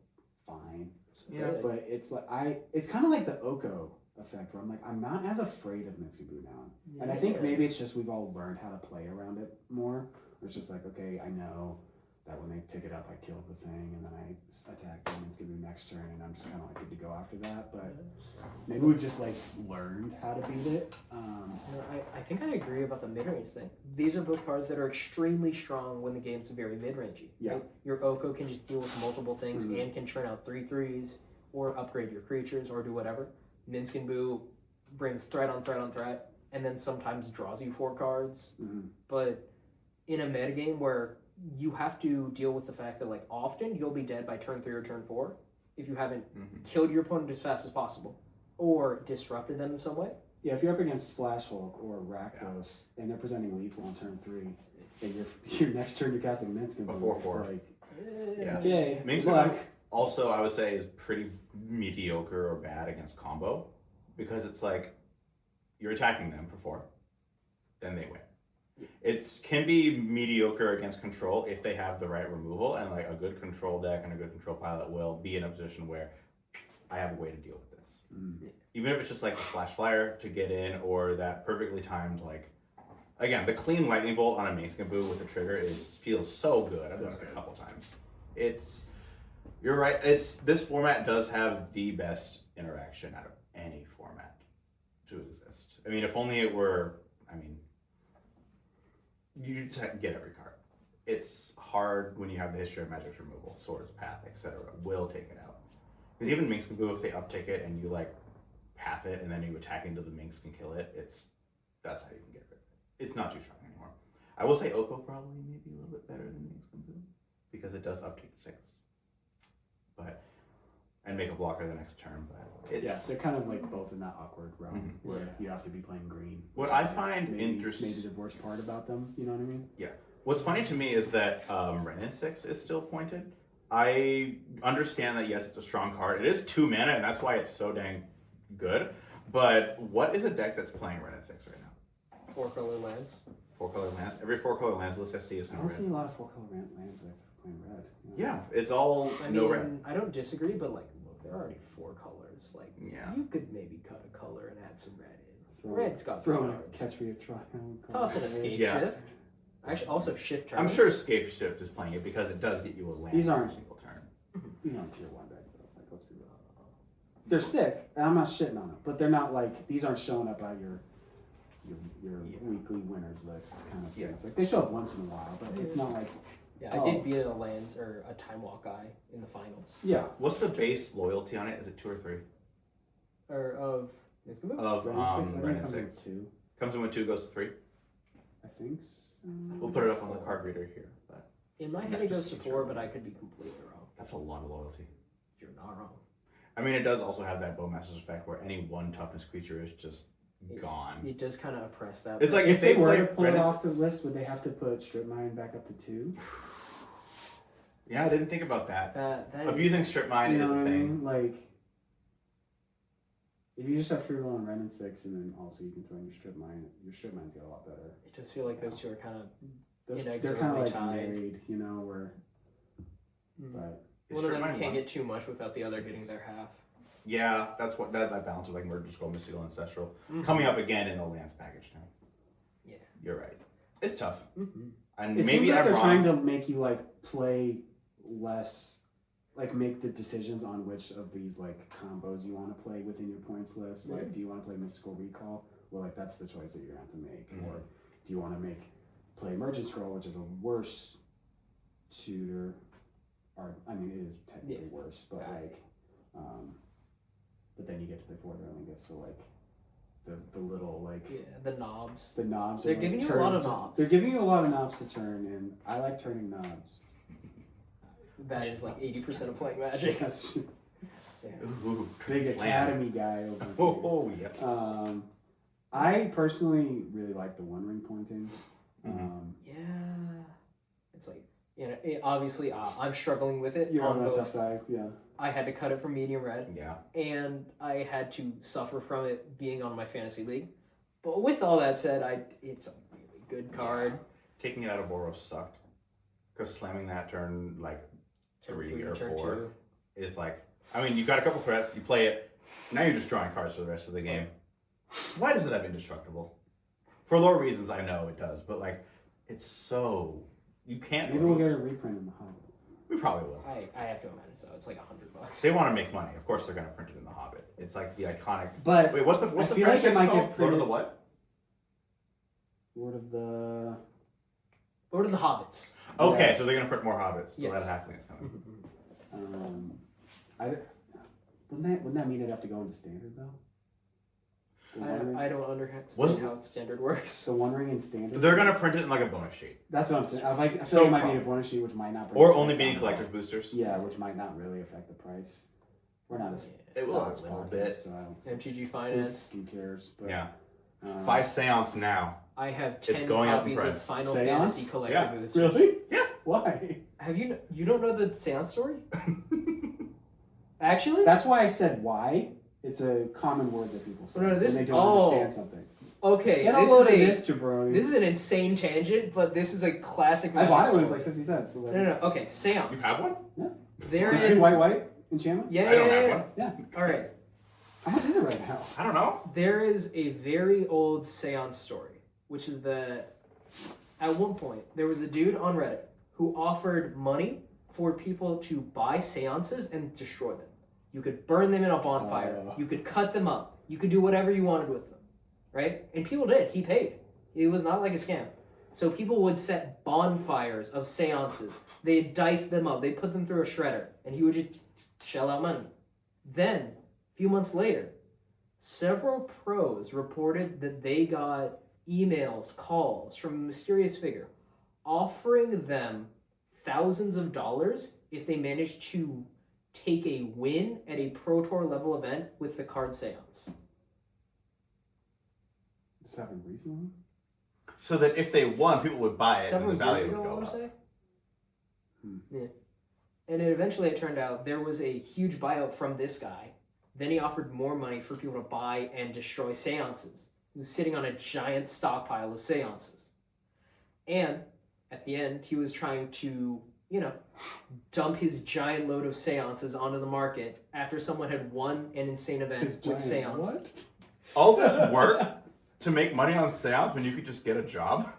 fine. Yeah. But it's like it's kind of like the Oko effect where I'm like, I'm not as afraid of Minskinbu now. And I think maybe it's just we've all learned how to play around it more. It's just like, okay, I know that when they pick it up, I kill the thing, and then I attack the Minskinbu next turn, and I'm just kind of like good to go after that. But maybe we've just like learned how to beat it. I think I agree about the mid-range thing. These are both cards that are extremely strong when the game's very mid-rangey. Yeah. Right? Your Oko can just deal with multiple things and can churn out 3/3s or upgrade your creatures or do whatever. Minskinbu brings threat on threat on threat and then sometimes draws you 4 cards. But in a metagame where you have to deal with the fact that like often you'll be dead by turn 3 or turn 4 if you haven't killed your opponent as fast as possible or disrupted them in some way. Yeah, if you're up against Flash Hulk or Rakdos and they're presenting lethal on turn 3, and your next turn you're casting Minsk and A boom, 4/4. it's like, Yeah. okay, Minsk good luck. also, I would say, is pretty mediocre or bad against combo because it's like you're attacking them for 4, then they win. It can be mediocre against control if they have the right removal, and like a good control deck and a good control pilot will be in a position where I have a way to deal with this. Even if it's just like a flash flyer to get in, or that perfectly timed, like, again, the clean lightning bolt on a Mace-Gaboo with the trigger feels so good. I've done it a couple times. You're right. This format does have the best interaction out of any format to exist. I mean, if only it were. I mean, you just get every card. It's hard when you have the history of Magic's removal, Swords, Path, etc. Will take it out. Because even Minx-Gaboo, if they uptick it and you like path it and then you attack into the Minx can kill it, that's how you can get rid of it. It's not too strong anymore. I will say Oko probably maybe a little bit better than Minx-Gaboo because it does uptick 6. And make a blocker the next turn, but they're kind of like both in that awkward realm where you have to be playing green. What I find interesting, maybe the worst part about them, you know what I mean? Yeah. What's funny to me is that Renin 6 is still pointed. I understand that yes, it's a strong card. It is 2 mana, and that's why it's so dang good. But what is a deck that's playing Renin 6 right now? 4-color lands. 4-color lands. Every 4-color lands list I see is I no don't red. see a lot of 4-color lands that's playing red. You know? Yeah, it's all no red. I don't disagree, but like, look, there are already 4 colors. Like, Yeah. you could maybe cut a color and add some red in. Throw- Red's got Throw 3 in a cards. catch me a trial. Toss an escape Yeah. shift. Actually, also shift turns. I'm sure Escape Shift is playing it because it does get you a land These every aren't- single turn. These aren't tier 1 decks though. Like, let's be real. They're sick, and I'm not shitting on them, but they're not like, these aren't showing up on your weekly winners list kind of things. Yeah. Like, they show up once in a while, but it's not like, Yeah, I did beat a lands or a time walk guy in the finals. yeah. What's the base loyalty on it? Is it 2 or 3? Or of Minsk-Gaboo? Of Renin 6, I think Renin it comes 6. with 2. Comes in with 2, goes to 3. I think so. We'll put it up on the card reader here, but In my head, it goes to 4, but I could be completely wrong. that's a lot of loyalty. You're not wrong. I mean, it does also have that Bowmaster's effect where any one toughness creature is just gone. It does kind of oppress that. It's like If they were play to pull it Renin off the 6 list, would they have to put Strip Mine back up to 2? Yeah, I didn't think about that. that Abusing Strip Mine You is know a what I thing. mean? Like, if you just have free roll on Renin 6, and then also you can throw in your Strip Mine's got a lot better. It does feel like those two are kind of They're kind of inexorably like tied. married, you know, where, but Is one of Strip them Mine can't one? get too much without the other getting their half. Yeah, that's what that balance of like Murder Skull, Mystical, Ancestral Mhm. coming up again in the Lance package now. Yeah. You're right. It's tough, Mm-hmm. and it maybe seems like I'm they're wrong. trying to make you like play less, like make the decisions on which of these like combos you want to play within your points list. Like, do you want to play Mystical Recall? Well, like that's the choice that you're gonna have to make. Mhm. Or do you want to play Emergent Scroll, which is a worse tutor, or I mean it is technically worse, but like, but then you get to play 4 Erlingus, so like the little like Yeah, the knobs. the knobs. They're are, like, giving you a turn- lot of just- knobs. They're giving you a lot of knobs to turn, and I like turning knobs. That is like 80% of playing Magic. That's Yeah. Ooh, big slam. academy guy over here. Oh, yep. I personally really like the One Ring pointing. Yeah. It's like, you know, obviously I'm struggling with it. You're on on a both. tough dive, yeah. I had to cut it from medium red, Yeah. and I had to suffer from it being on my fantasy league. But with all that said, it's a really good card. Taking it out of Boros sucked because slamming that turn like Turn 3 three, or turn 4 two. is like. I mean, you've got a couple threats. You play it. Now you're just drawing cards for the rest of the game. Why does it have indestructible? For lore reasons, I know it does, but like, it's so you can't. Maybe we'll get a reprint in the Hobbit. We probably will. I have to imagine so. It's like $100. They want to make money. Of course, they're going to print it in the Hobbit. It's like the iconic. But Wait, what's the I feel French like it text might called? get Lord of printed- the what? Lord of the Lord of the Hobbits. Okay, Yeah. so they're going to print more Hobbits. So Yes. that halfling's coming. wouldn't that mean it'd have to go into standard though? The One Ring? I don't understand Was- how standard works. The One Ring in standard. They're going to print it in like a bonus sheet, That's what I'm saying. I feel So like it might be prob- in a bonus sheet, which might not. bring or the only price being down at collector's all. boosters. Yeah, which might not really affect the price. We're not a It will a stocks little podcast, bit. so I don't. MTG Finance. Who cares? But Yeah. Buy Seance now. I have It's 10 going up in copies of price. Final Seance? Fantasy collector Yeah. boosters. Really? Yeah. Why? Have you don't know the Seance story? Actually? That's why I said why. It's a common word that people say No, this- when they don't oh. understand something. Okay, Get a this load of is this, jabroni. this is an insane tangent, but this is a classic. I bought it when it was story. like 50 cents. So No. Okay, Seance. You have one? There Did is. you white enchantment? Yeah, I don't yeah, have yeah. one. Yeah. All right. How much is it right now? I don't know. There is a very old Seance story, which is that at one point there was a dude on Reddit who offered money for people to buy seances and destroy them. You could burn them in a bonfire. Oh. You could cut them up. You could do whatever you wanted with them, right? And people did. He paid. It was not like a scam. So people would set bonfires of seances. They'd dice them up. They'd put them through a shredder, and he would just shell out money. Then, a few months later, several pros reported that they got emails, calls from a mysterious figure offering them thousands of dollars if they managed to take a win at a Pro Tour level event with the card seance. This happened recently? So that if they won, people would buy it Several and the years value ago, would I go want to up. say. Hmm. Yeah. And then eventually it turned out there was a huge buyout from this guy. Then he offered more money for people to buy and destroy seances. He was sitting on a giant stockpile of seances. And at the end, he was trying to, dump his giant load of seances onto the market after someone had won an insane event His with giant seance. what? All this work to make money on Seance when you could just get a job?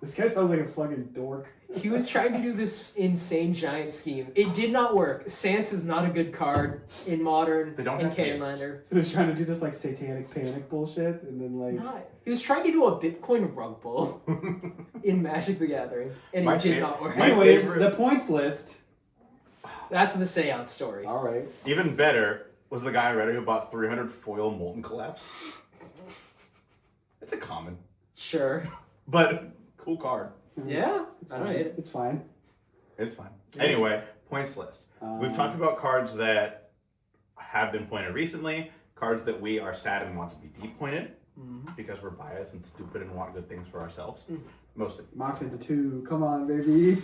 This guy sounds like a fucking dork. He was trying to do this insane giant scheme. It did not work. Seance is not a good card in Modern They don't and have haste. Canelander. So he's trying to do this like satanic panic bullshit and then like Not. He was trying to do a Bitcoin rug pull in Magic the Gathering, and My it did fav- not work. my anyways, favorite- the points list. That's the Seance story. Alright. Even better was the guy on Reddit who bought 300 foil Molten Collapse. It's a common, Sure. but cool card. Yeah. It's I fine. don't hate it. It's fine. It's fine. Anyway, points list. We've talked about cards that have been pointed recently, cards that we are sad and want to be depointed because we're biased and stupid and want good things for ourselves. Mostly. Mox into 2. Come on, baby.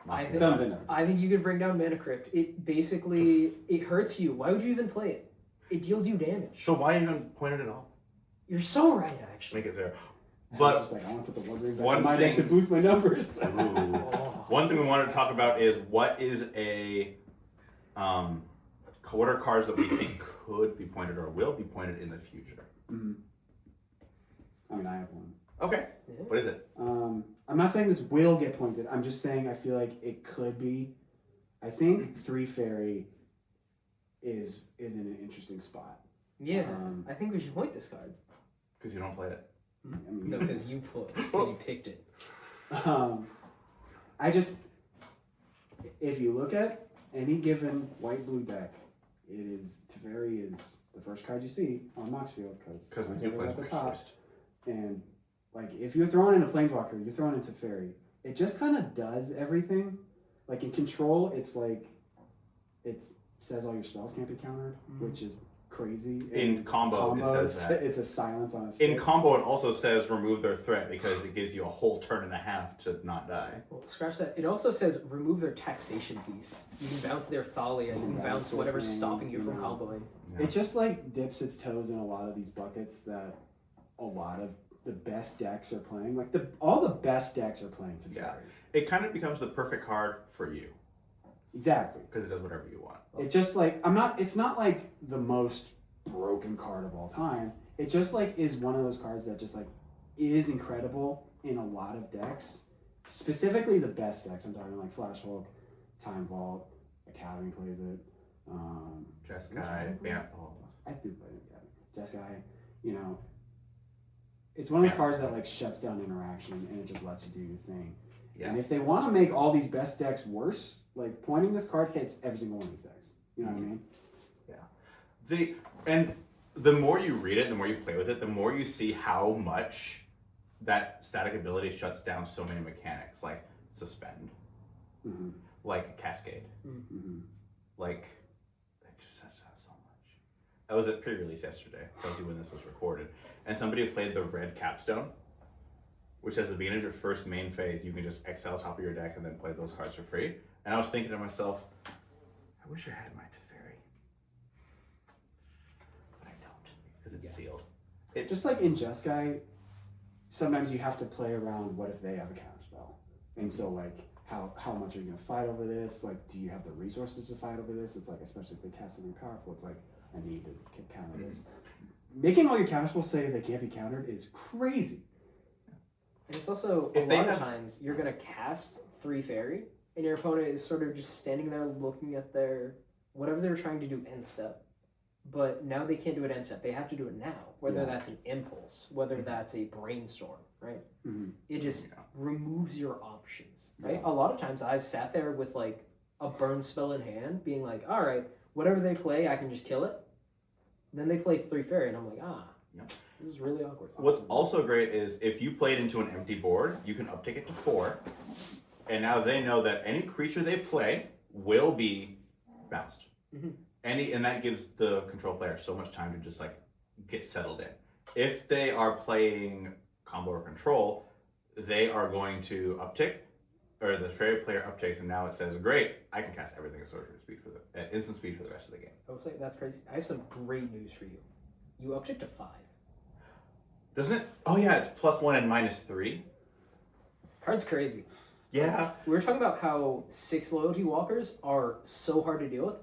I think, Done. I think you could bring down Mana Crypt. It basically it hurts you. Why would you even play it? It deals you damage. So why even point it at all? You're so right, actually. Make it zero. I was But just like, I want to put the one ring back one in my deck to thing- boost my numbers. Oh. one thing we wanted to talk about is what are cards that we think could be pointed or will be pointed in the future. Mhm. I mean, I have one. Okay. Yeah. What is it? I'm not saying this will get pointed. I'm just saying I feel like it could be. I think 3 Fairy is in an interesting spot. Yeah. Um, I think we should point this card. Because you don't play it. I mean, No, because you picked it. I just, if you look at any given white-blue deck, Teferi is the first card you see on Moxfield Because the two at the plays top. first. And like, if you're throwing in a Planeswalker, you're throwing into Fairy. It just kind of does everything. Like in Control, it's like, it says all your spells can't be countered, which is crazy. In combo, it says that. It's a silence on a stick. In combo, it also says remove their threat because it gives you a whole turn and a half to not die. Well, scratch that. It also says remove their taxation piece. You can bounce their Thalia. You can Yeah, bounce sort of whatever's thing, stopping you from you know. comboing. Yeah. It just like dips its toes in a lot of these buckets that a lot of the best decks are playing. Like all the best decks are playing Teferi. Yeah. It kind of becomes the perfect card for you Exactly. because it does whatever you want. It just like it's not like the most broken card of all time. It just like is one of those cards that just like is incredible in a lot of decks. Specifically the best decks. I'm talking like Flash Hulk, Time Vault, Academy plays it. Jeskai, Bamfall. I do play it, yeah. Jeskai, it's one of those cards that like shuts down interaction and it just lets you do your thing. Yeah. And if they want to make all these best decks worse, like pointing this card hits every single one of these decks. You know what I mean? And the more you read it, the more you play with it, the more you see how much that static ability shuts down so many mechanics, like suspend, Mm-hmm. like cascade, Mm-hmm. like it just shuts down so much. I was at pre-release yesterday, obviously when this was recorded, and somebody played the red capstone, which has the beginning of your first main phase. You can just exile top of your deck and then play those cards for free. And I was thinking to myself, I wish I had my Teferi, but I don't because it's sealed. Just like in Jeskai, sometimes you have to play around what if they have a counterspell. And so like how much are you gonna fight over this? Like, do you have the resources to fight over this? It's like, especially if they cast something powerful, it's like, I need to counter this. Making all your counterspells say they can't be countered is crazy. And it's also, a lot of times, you're gonna cast 3 fairy, and your opponent is sort of just standing there looking at their, whatever they're trying to do end step. But now they can't do it end step. They have to do it now. Whether that's an impulse, whether that's a brainstorm, right? It just removes your options, right? A lot of times I've sat there with like a burn spell in hand, being like, all right, whatever they play, I can just kill it. Then they play 3 fairy, and I'm like, this is really awkward. What's also great is if you play it into an empty board, you can uptick it to 4, and now they know that any creature they play will be bounced. And that gives the control player so much time to just like get settled in. If they are playing combo or control, they are going to uptick, or the fairy player upticks, and now it says, great, I can cast everything at sorcery speed at instant speed for the rest of the game. I was like, that's crazy. I have some great news for you. You uptick to 5. Doesn't it? Oh yeah, it's +1 and -3. Card's crazy. Yeah. We were talking about how 6 loyalty walkers are so hard to deal with.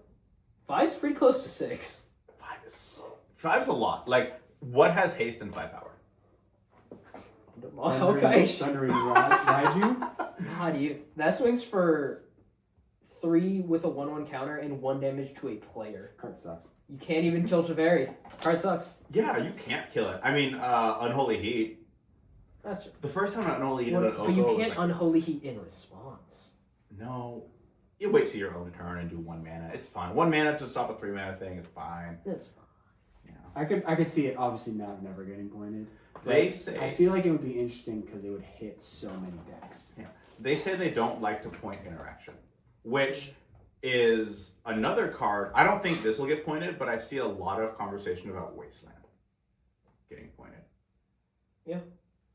5's pretty close to 6. 5's a lot. Like, what has haste and 5 power? Okay. Thundering Raiju? How do you? That swings for 3 with a 1/1 counter and 1 damage to a player. Card sucks. You can't even kill Teferi. Card sucks. Yeah, you can't kill it. I mean, Unholy Heat. That's true. The first time Unholy Heat But you can't Unholy Heat in response. No. You wait till your own turn and do 1 mana. It's fine. 1 mana to stop a 3 mana thing is fine. That's fine. Yeah. I could see it obviously never getting pointed. They say I feel like it would be interesting because it would hit so many decks. Yeah. They say they don't like to point interaction, which is another card. I don't think this will get pointed, but I see a lot of conversation about Wasteland getting pointed. Yeah.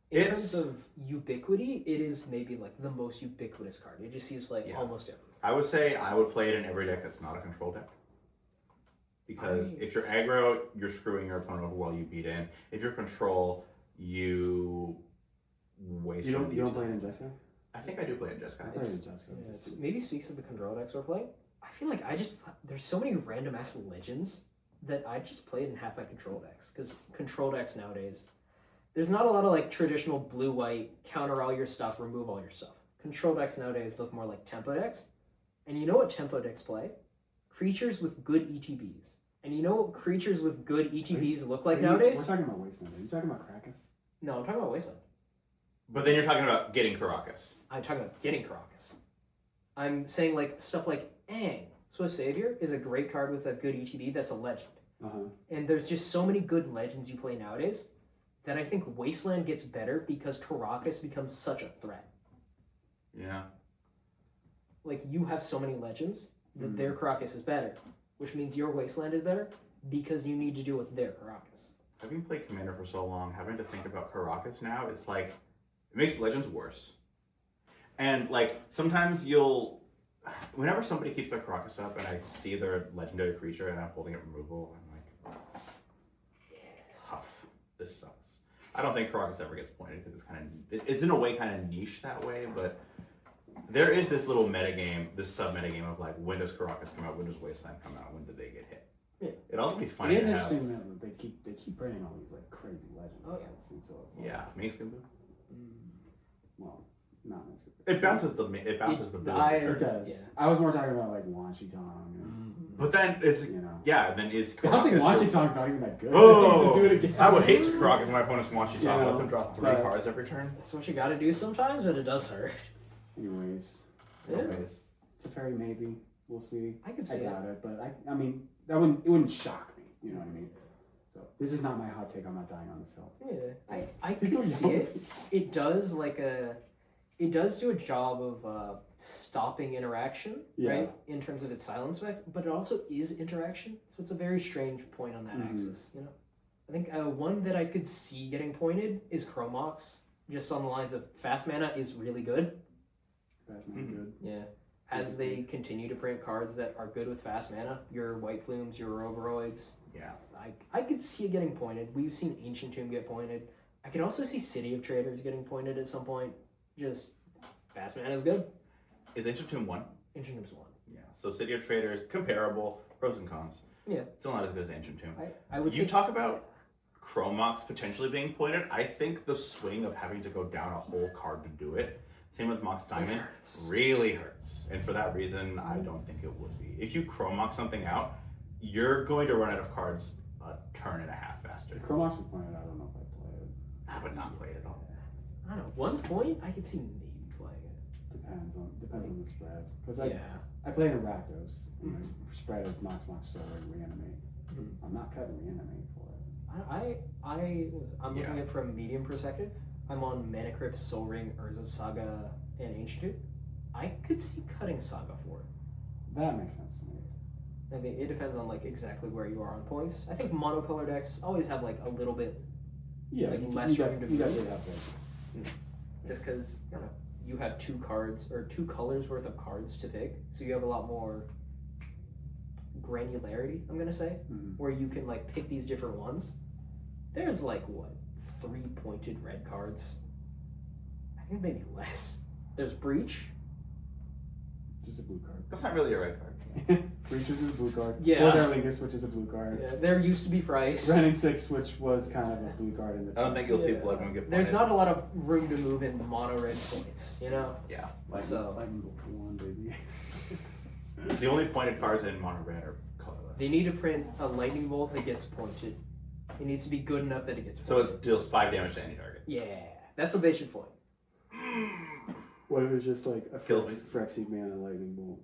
In terms of ubiquity, it is maybe like the most ubiquitous card. It just sees like almost everywhere. I would say I would play it in every deck that's not a control deck. Because if you're aggro, you're screwing your opponent over while you beat in. If you're control, you waste. You don't play it in Jeskai? I think I do play it in Jeskai. I play it in Jeskai. Yeah, it maybe speaks of the control decks we're playing. I feel like there's so many random ass legends that I just played in half my control decks. Because control decks nowadays, there's not a lot of like traditional blue-white, counter all your stuff, remove all your stuff. Control decks nowadays look more like tempo decks. And you know what tempo decks play? Creatures with good ETBs. And you know what creatures with good ETBs look like nowadays? We're talking about Wasteland. Are you talking about Krakus? No, I'm talking about Wasteland. But then you're talking about getting Caracas. I'm talking about getting Caracas. I'm saying like stuff like Aang, Swift Savior, is a great card with a good ETB that's a legend. And there's just so many good legends you play nowadays that I think Wasteland gets better because Caracas becomes such a threat. Yeah. Like, you have so many legends that their Caracas is better, which means your Wasteland is better because you need to deal with their Caracas. Having played Commander for so long, having to think about Caracas now, it's like, it makes Legends worse. And, like, sometimes whenever somebody keeps their Caracas up and I see their legendary creature and I'm holding it removal, I'm like, huff, this sucks. I don't think Caracas ever gets pointed because it's in a way kind of niche that way, but there is this little metagame, this sub-metagame of like, when does Caracas come out, when does Wasteland come out, when do they get hit? Yeah. It'd also be funny It is to have... interesting that they keep printing all these like crazy legends. Oh, yeah. And so it's like, Yeah, Minskaboo. Well, not Minskaboo. It bounces the blue. It does. Yeah. I was more talking about like Wanshi-Tong. But then it's then is Bouncing Caracas Wanshi-Tong's not even that good. Oh, just do it again. I would hate to Caracas my opponent's Wanshi-Tong. Yeah, Let them drop 3 cards every turn. That's what you gotta do sometimes, but it does hurt. Anyways, Yeah. Teferi maybe. We'll see. I could see it. doubt it, but I mean it wouldn't shock me. You know what I mean? So this is not my hot take. I'm not dying on this hill. Yeah, I could see it. It does it does do a job of stopping interaction, Yeah. right? In terms of its silence effect, but it also is interaction, so it's a very strange point on that axis, you know? I think one that I could see getting pointed is Chromox, just on the lines of fast mana is really good. That's not good. Yeah. As they continue to print cards that are good with fast mana, your White Flumes, your Roveroids, Yeah. I could see it getting pointed. We've seen Ancient Tomb get pointed. I could also see City of Traders getting pointed at some point. Just fast mana is good. Is Ancient Tomb 1? Ancient Tomb's 1. Yeah. So City of Traders, comparable, pros and cons. Yeah. Still not as good as Ancient Tomb. I would You say talk about Chromox potentially being pointed. I think the swing of having to go down a whole card to do it, same with Mox Diamond, hurts. really hurts. And for that reason, I don't think it would be. If you Chromox something out, you're going to run out of cards a turn and a half faster. If Chromox was playing it, I don't know if I'd play it. I would not play it at all. I don't know. One point I could see maybe playing it. Depends on the spread. Because Yeah. I play in a Rakdos, and my spread is Mox, Solar, and Reanimate. Mhm. I'm not cutting Reanimate for it. I'm looking at it from a medium perspective. I'm on Mana Crypt, Soul Ring, Urza Saga, and Ancient Tomb. I could see cutting Saga for it. That makes sense to me. I mean, it depends on like exactly where you are on points. I think monocolor decks always have like a little bit, Yeah, Like you, less you, room to you move. definitely have that. just because you have 2 cards or 2 colors worth of cards to pick, so you have a lot more granularity. I'm gonna say where you can like pick these different ones. There's like what 3 pointed red cards. I think maybe less. There's Breach. Just a blue card. That's not really a red card. Breachers is a blue card. Yeah. Fort Arlingus, which is a blue card. Yeah, there used to be Price. Ren and 6, which was kind of a blue card in the I don't think you'll see Yeah. Blood Moon get pointed. There's not a lot of room to move in mono red points, you know? Yeah. Lightning Bolt 1, baby. The only pointed cards in mono red are colorless. They need to print a lightning bolt that gets pointed. It needs to be good enough that it gets So pointed. it deals 5 damage to any target. Yeah, that's what they should point. What if it's just like a Kills me. Phyrexian mana Lightning Bolt?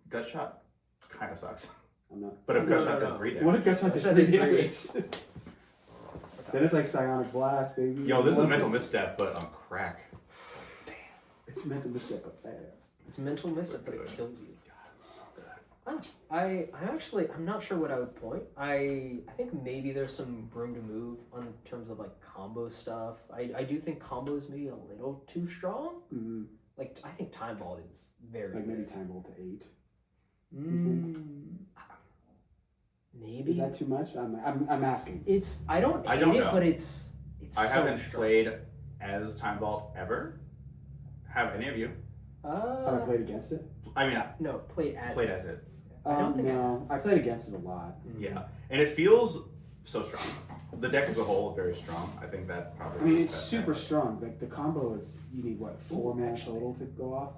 Gut shot kind of sucks. I'm not. But if No, gut no, shot no. did 3 damage. What if Gutshot did Gutshot 3 did damage? Then it's like Psionic Blast, baby. Yo, this is a mental misstep, but on crack. It's meant to misstep but fast. It's mental misstep, but it Good. kills you. God, it's so good. I'm not sure what I would point. I think maybe there's some room to move on terms of like combo stuff. I do think combos maybe a little too strong. Mm-hmm. Like I think Time Vault is very Like maybe good. Time Bolt to 8. Maybe Is that too much? I'm asking. it's I don't I hate don't it, know. but it's I so haven't strong. played as Time Vault ever. Have any of you? Have I played against it? I mean, I No, played as played as it. I don't think I no. I played against it a lot. Yeah. And it feels so strong. The deck as a whole is very strong. I think that probably. I mean, is it's the best super deck. strong. Like the combo is, you need what, 4 mana total to go off?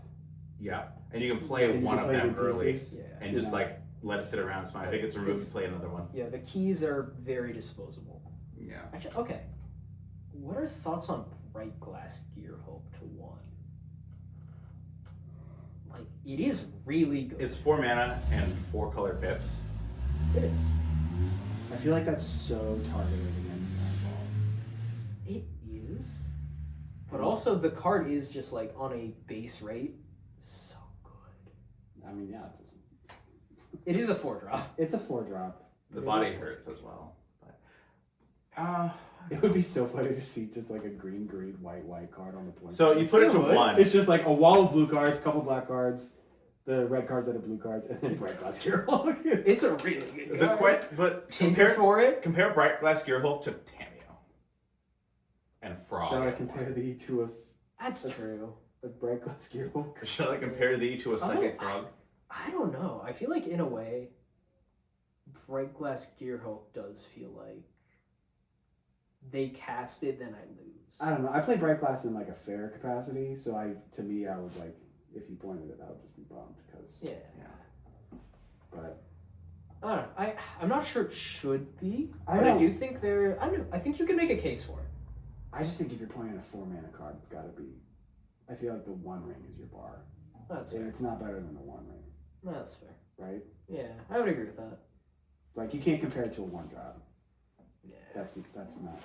Yeah. And you can play And you one can of play it them in early pieces. Yeah. and You just know. like let it sit around. It's fine. If it gets removed, you play another one. Yeah, the keys are very disposable. Yeah. Actually, okay. What are thoughts on Bright Glass Gear Hope to 1? Like, it is really good. It's 4 mana and 4 color pips. It is. I feel like that's so targeted against Time Vault. It is. But also, the card is just like on a base rate. So good. I mean, yeah, It is a 4-drop. it's a 4-drop. The body hurts as well. But, It would be so funny to see just like a green, white card on the point. so you put it to It would. 1. It's just like a wall of blue cards, couple black cards, the red cards that are blue cards, and then Bright Glass Gearhulk. It's a really good The card. but Tinker for it. compare Bright Glass Gearhulk to Tameo and Frog. Shall I compare thee to That's That's- true. a Bright Glass Gearhulk? Shall I compare thee to a psychic frog? I don't know. I feel like in a way, Bright Glass Gearhulk does feel like they cast it, then I lose. I don't know. I play Bright Glass in like a fair capacity, so to me, I would like, if you pointed it, I would just be bummed because. Yeah. But I don't know. I'm not sure it should be, I but I don't- do think there. I don't know. I think you can make a case for it. I just think if you're pointing a 4 mana card, it's got to be. I feel like the 1 ring is your bar, That's and fair. it's not better than the 1 ring, That's fair. right? Yeah, I would agree with that. Like you can't compare it to a 1-drop. Yeah. That's not.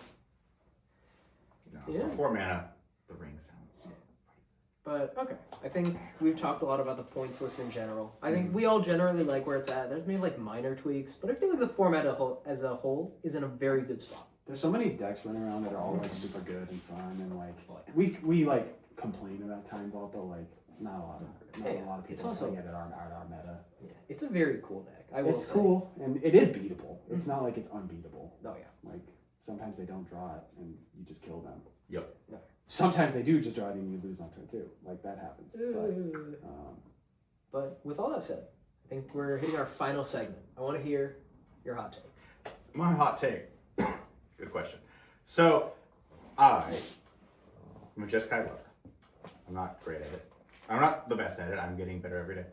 No, Yeah. for 4 mana, the ring sounds. But okay, I think we've talked a lot about the points list in general. I think we all generally like where it's at. There's maybe like minor tweaks, but I feel like the format as a whole is in a very good spot. There's so many decks running around that are all like super good and fun, and like we like complain about time vault, but like not a lot of people it's also playing it at our meta. Yeah, it's a very cool deck. It's cool and it is beatable. It's not like it's unbeatable. Oh yeah. Like sometimes they don't draw it and you just kill them. Yep. No. Sometimes they do just draw it and you lose on turn 2. Like that happens. But with all that said, I think we're hitting our final segment. I want to hear your hot take. My hot take. Good question. So, I'm a Jeskai lover. I'm not great at it. I'm not the best at it. I'm getting better every day.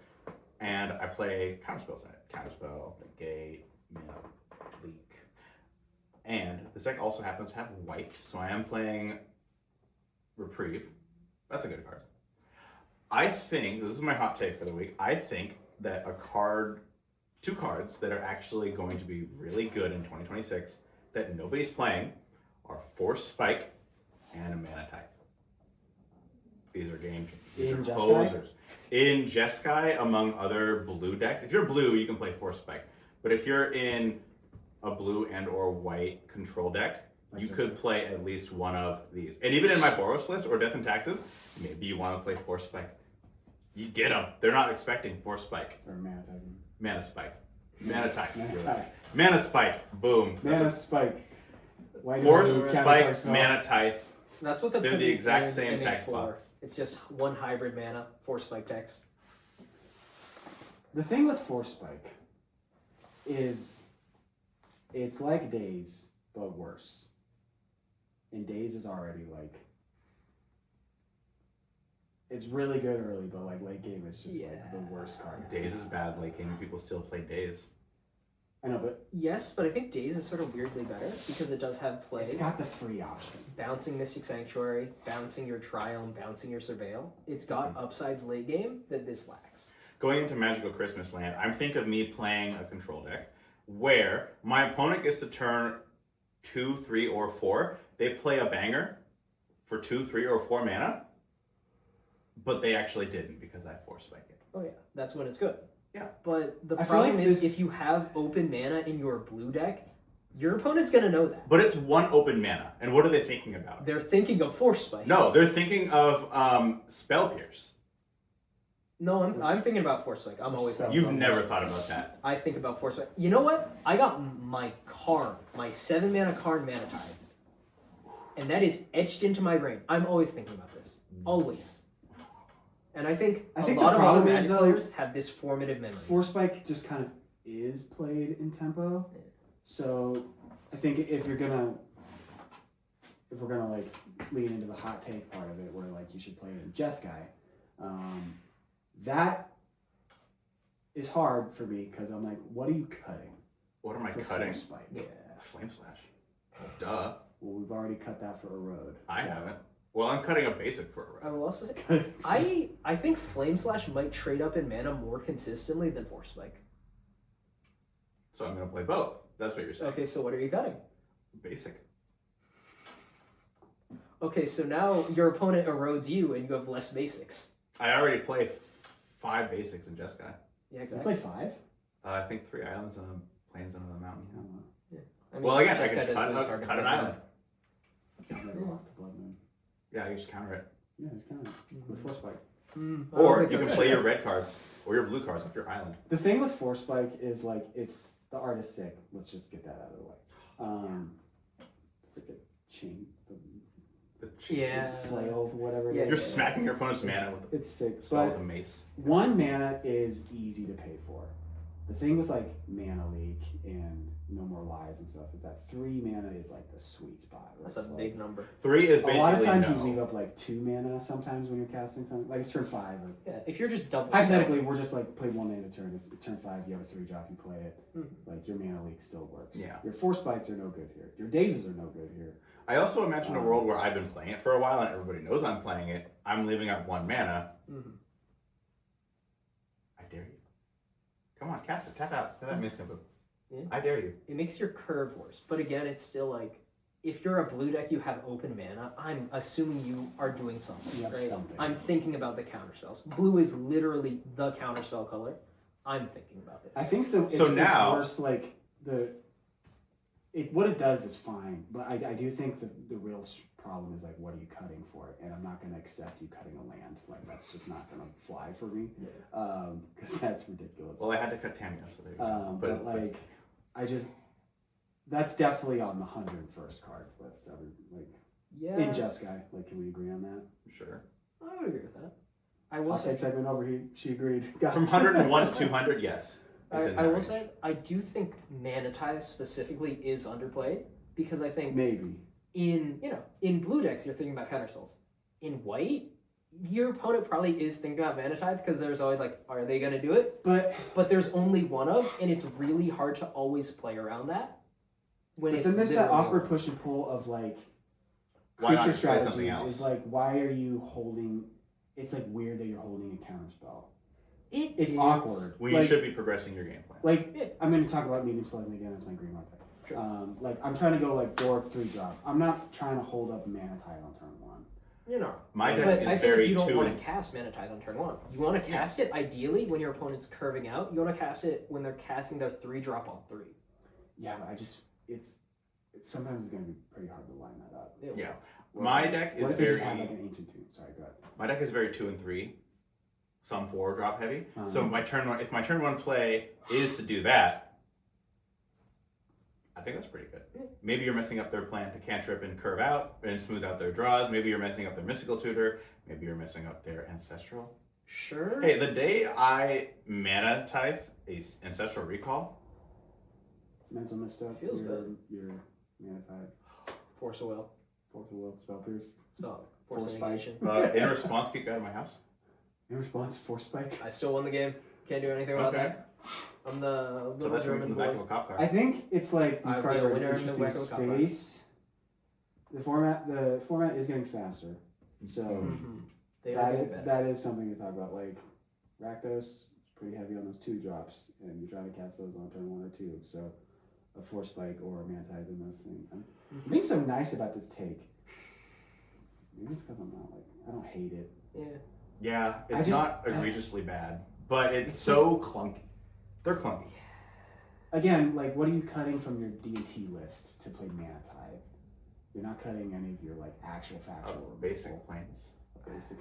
And I play counterspells in it. Counterspell, negate, mana, leak. And this deck also happens to have white, so I am playing Reprieve. That's a good card. I think, this is my hot take for the week, I think that two cards that are actually going to be really good in 2026 that nobody's playing are Force Spike and a Mana Type. These are game changers. These are posers. In Jeskai, among other blue decks, if you're blue, you can play Force Spike. But if you're in a blue and or white control deck, you could play at least one of these. And even in my Boros list or Death and Taxes, maybe you want to play Force Spike. You get them. They're not expecting Force Spike. Or Mana Type. Mana Spike. Mana Type. Mana Type. Mana Spike. Boom. Mana Spike. Force Spike, Mana Type. That's what they're the exact same text for. box. It's just one hybrid mana, 4 spike text. The thing with Force Spike is it's like Daze, but worse. And Daze is already like it's really good early, but like late game it's just like the worst card. Daze is bad late game. People still play Daze. I know, but yes, but I think Daze is sort of weirdly better because it does have play. It's got the free option. Bouncing Mystic Sanctuary, bouncing your Trial, and bouncing your Surveil. It's got upsides late game that this lacks. Going into Magical Christmas Land, I'm thinking of me playing a control deck where my opponent gets to turn 2, 3, or 4. They play a banger for 2, 3, or 4 mana, but they actually didn't because I Force Spike it. Oh yeah, that's when it's good. Yeah. But the I feel problem like is this- if you have open mana in your blue deck, your opponent's gonna know that. But it's one open mana, and what are they thinking about? They're thinking of Force Spike. No, they're thinking of Spell Pierce. No, I'm thinking about Force Spike. I'm always Spell- You've never thought about that. I think about Force Spike. You know what? I got my Karn, my 7 mana Karn mana type. And that is etched into my brain. I'm always thinking about this. Always. And I think a the lot of other problem is, Magic though, players have this formative memory. Force Spike just kind of is played in tempo. So I think if we're gonna like lean into the hot take part of it, where like you should play it in Jeskai, that is hard for me because I'm like, what are you cutting? What am I for cutting? Force Spike? Yeah. Flame Slash. Duh. Well, we've already cut that for Erode. I so- haven't. Well, I'm cutting a basic for a I round. will also say, I think Flame Slash might trade up in mana more consistently than Force Spike. So I'm going to play both. That's what you're saying. Okay, so what are you cutting? Basic. Okay, so now your opponent erodes you and you have less basics. I already play 5 basics in Jeskai. Yeah, You exactly. play 5? I think 3 islands and a plains and a mountain. I don't know. I mean, Well, again, I Jeskai could does lose hard to cut an play. island. I've never lost to Blood Moon. Yeah, you just counter it. Yeah, it's kind of with Force Spike. I don't Or think you can that's- play your red cards or your blue cards off your island. The thing with Force Spike is like it's the art is sick. Let's just get that out of the way. Freaking chain, Yeah. the flail, whatever. Yeah, it You're is. smacking your opponent's mana with It's sick. a spell with But a mace. 1 mana is easy to pay for. The thing with like Mana Leak and No More Lies and stuff is that 3 mana is like the sweet spot. where That's a it's like- big number. 3 is A basically lot of times no. you leave up like 2 mana sometimes when you're casting something. Like it's turn 5 or Yeah, if you're just double. hypothetically, we're just like play 1 mana turn. It's turn 5. You have a 3 drop. You play it. Mhm. Like your mana leak still works. Yeah. Your Force Spikes are no good here. Your Dazes are no good here. I also imagine a world where I've been playing it for a while and everybody knows I'm playing it. I'm leaving up 1 mana. Mhm. I dare you. Come on, cast it. Tap out. Tap that Miss Kaboom. Yeah. I dare you. It makes your curve worse, but again, it's still like if you're a blue deck, you have open mana. I'm assuming you are doing something. You have right? something. I'm thinking about the counterspells. Blue is literally the counterspell color. I'm thinking about this. I think it's worse. Like what it does is fine, but I do think the real problem is like, what are you cutting for it? And I'm not going to accept you cutting a land. Like that's just not going to fly for me. Because that's ridiculous. Well, I had to cut Tamiya, so there you go. But like, that's definitely on the 101st cards list. In Just Guy, like, can we agree on that? Sure. I would agree with that. I will I'll say take segment over. She agreed. From 101 to 200, yes. I will say I do think Mana Tithe specifically is underplayed because I think maybe in blue decks you're thinking about counterspells. In white, your opponent probably is thinking about Mana Tithe because there's always like, are they gonna do it? But there's only one of, and it's really hard to always play around that. But then there's that awkward push and pull of like creature strategies. Is like, why are you holding? It's like weird that you're holding a counterspell. It's awkward. When you should be progressing your game plan. Like, I'm going to talk about Medium Sledging again. That's my green mark deck. Sure. Like, I'm trying to go like Dork 3-drop. I'm not trying to hold up Mana Tithe on turn 1. You know, my deck but is I think very you don't want to cast Mana Tithe on turn 1. You want to cast it ideally when your opponent's curving out. You want to cast it when they're casting their 3-drop on 3. Yeah, but it's sometimes it's going to be pretty hard to line that up. Yeah. My deck is very. Just have like an Ancient Tomb? Sorry, go ahead. My deck is very 2 and 3. Some 4-drop heavy. So if my turn 1 play is to do that, I think that's pretty good. Maybe you're messing up their plan to cantrip and curve out and smooth out their draws. Maybe you're messing up their Mystical Tutor. Maybe you're messing up their Ancestral. Sure. Hey, the day I Mana Tithe a Ancestral Recall. Mental misstep. Feels good. Your Mana Tithe. Force of Will. Force of Will. Spell Pierce. Force Negation. In response, kick out of my house. In response, Force Spike. I still won the game. Can't do anything about that. I'm the little German boy. Card. I think it's like these cards are winner in the interesting space. The format is getting faster, so that is something to talk about. Like Rakdos is pretty heavy on those 2-drops, and you're trying to cast those on turn 1 or 2. So a Force Spike or a Mana Tithe in those things. I'm being so nice about this take. Maybe it's because I don't hate it. Yeah, it's not egregiously bad, but it's so clunky. They're clunky. Again, like, what are you cutting from your D&T list to play Mana Tithe? You're not cutting any of your like actual factual basic planes. Basic.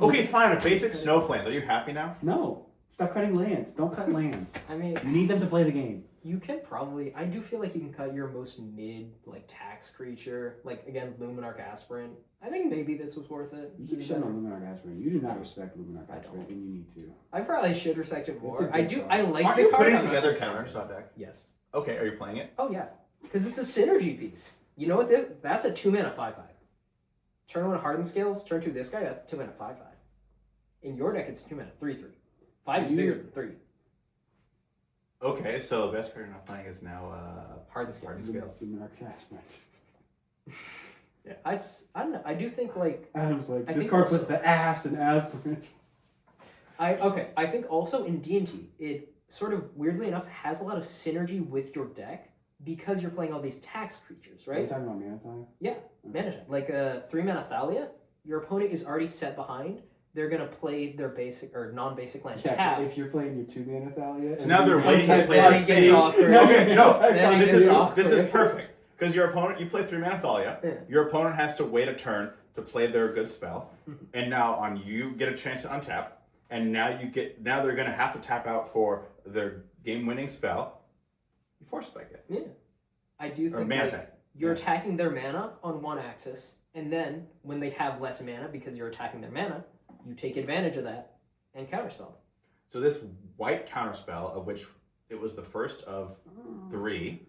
Okay, fine. A basic snow planes. Are you happy now? No, stop cutting lands. Don't cut lands. I mean, you need them to play the game. You can probably. I do feel like you can cut your most mid like tax creature, like again Luminarch Aspirant. I think maybe this was worth it. You keep shitting on Luminarch Aspirant. You do not respect Luminarch Aspirant, and you need to. I probably should respect it more. I do. Card. I like Aren't the you card. putting together counters on deck? Yes. Okay, are you playing it? Oh yeah, because it's a synergy piece. You know what? That's a 2-mana 5/5. Turn 1 Hardened Scales. Turn 2 this guy. That's 2-mana 5/5. In your deck, it's 2-mana 3/3. 5 is bigger than 3. Okay, so the best card you're not playing is now Hardened Scales. Luminarch Aspirant. Yeah, I don't know. I do think like Adam's like this card puts the ass in Aspirant. I think also in D&T, it sort of weirdly enough has a lot of synergy with your deck because you're playing all these tax creatures, right? Are you talking about Mana Tithe? Yeah, Mana Tithe. Like a 3-mana Thalia, your opponent is already set behind. They're gonna play their basic or non-basic land. Yeah, if you're playing your 2-mana Thalia, so now they're waiting to play the same. Okay, no, this is perfect because your opponent, you play 3-mana Thalia. Yeah. Your opponent has to wait a turn to play their good spell, and now on you get a chance to untap, and now they're gonna have to tap out for their game-winning spell. You Force Spike it. Yeah, I do think you're attacking their mana on one axis, and then when they have less mana because you're attacking their mana. You take advantage of that and counterspell. So this white counterspell, of which it was the first of 3,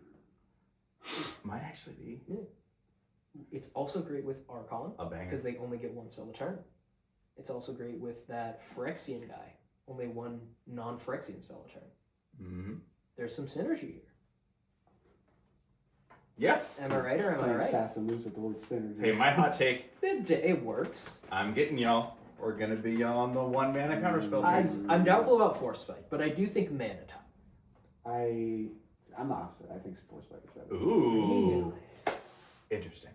might actually be. Yeah. It's also great with Archon. A banger. Because they only get 1 spell a turn. It's also great with that Phyrexian guy. Only 1 non-Phyrexian spell a turn. Mm-hmm. There's some synergy here. Yeah. Am I right or am I right? Fast and loose with the word synergy. Hey, my hot take. It works. I'm getting y'all. We're gonna be on the 1-mana counterspell. I'm doubtful about Force Spike, but I do think Mana Tithe. I'm the opposite. I think Force Spike is better. Ooh. Interesting.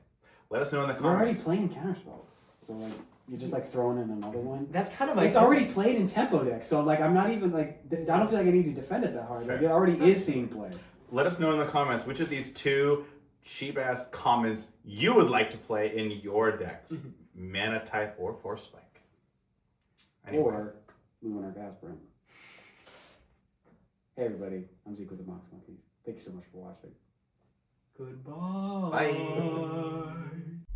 Let us know in the You're already comments. playing counterspells, so like you're just like throwing in another one. That's kind of my. It's already played in tempo deck, so like I'm not even like I don't feel like I need to defend it that hard. Like it already is seeing play. Let us know in the comments which of these two cheap-ass commons you would like to play in your decks. Mana Type or Force Spike. Anyway. Or Luminar Gasprint. Hey everybody, I'm Zeke with the Mox Monkeys. Thank you so much for watching. Goodbye. Bye.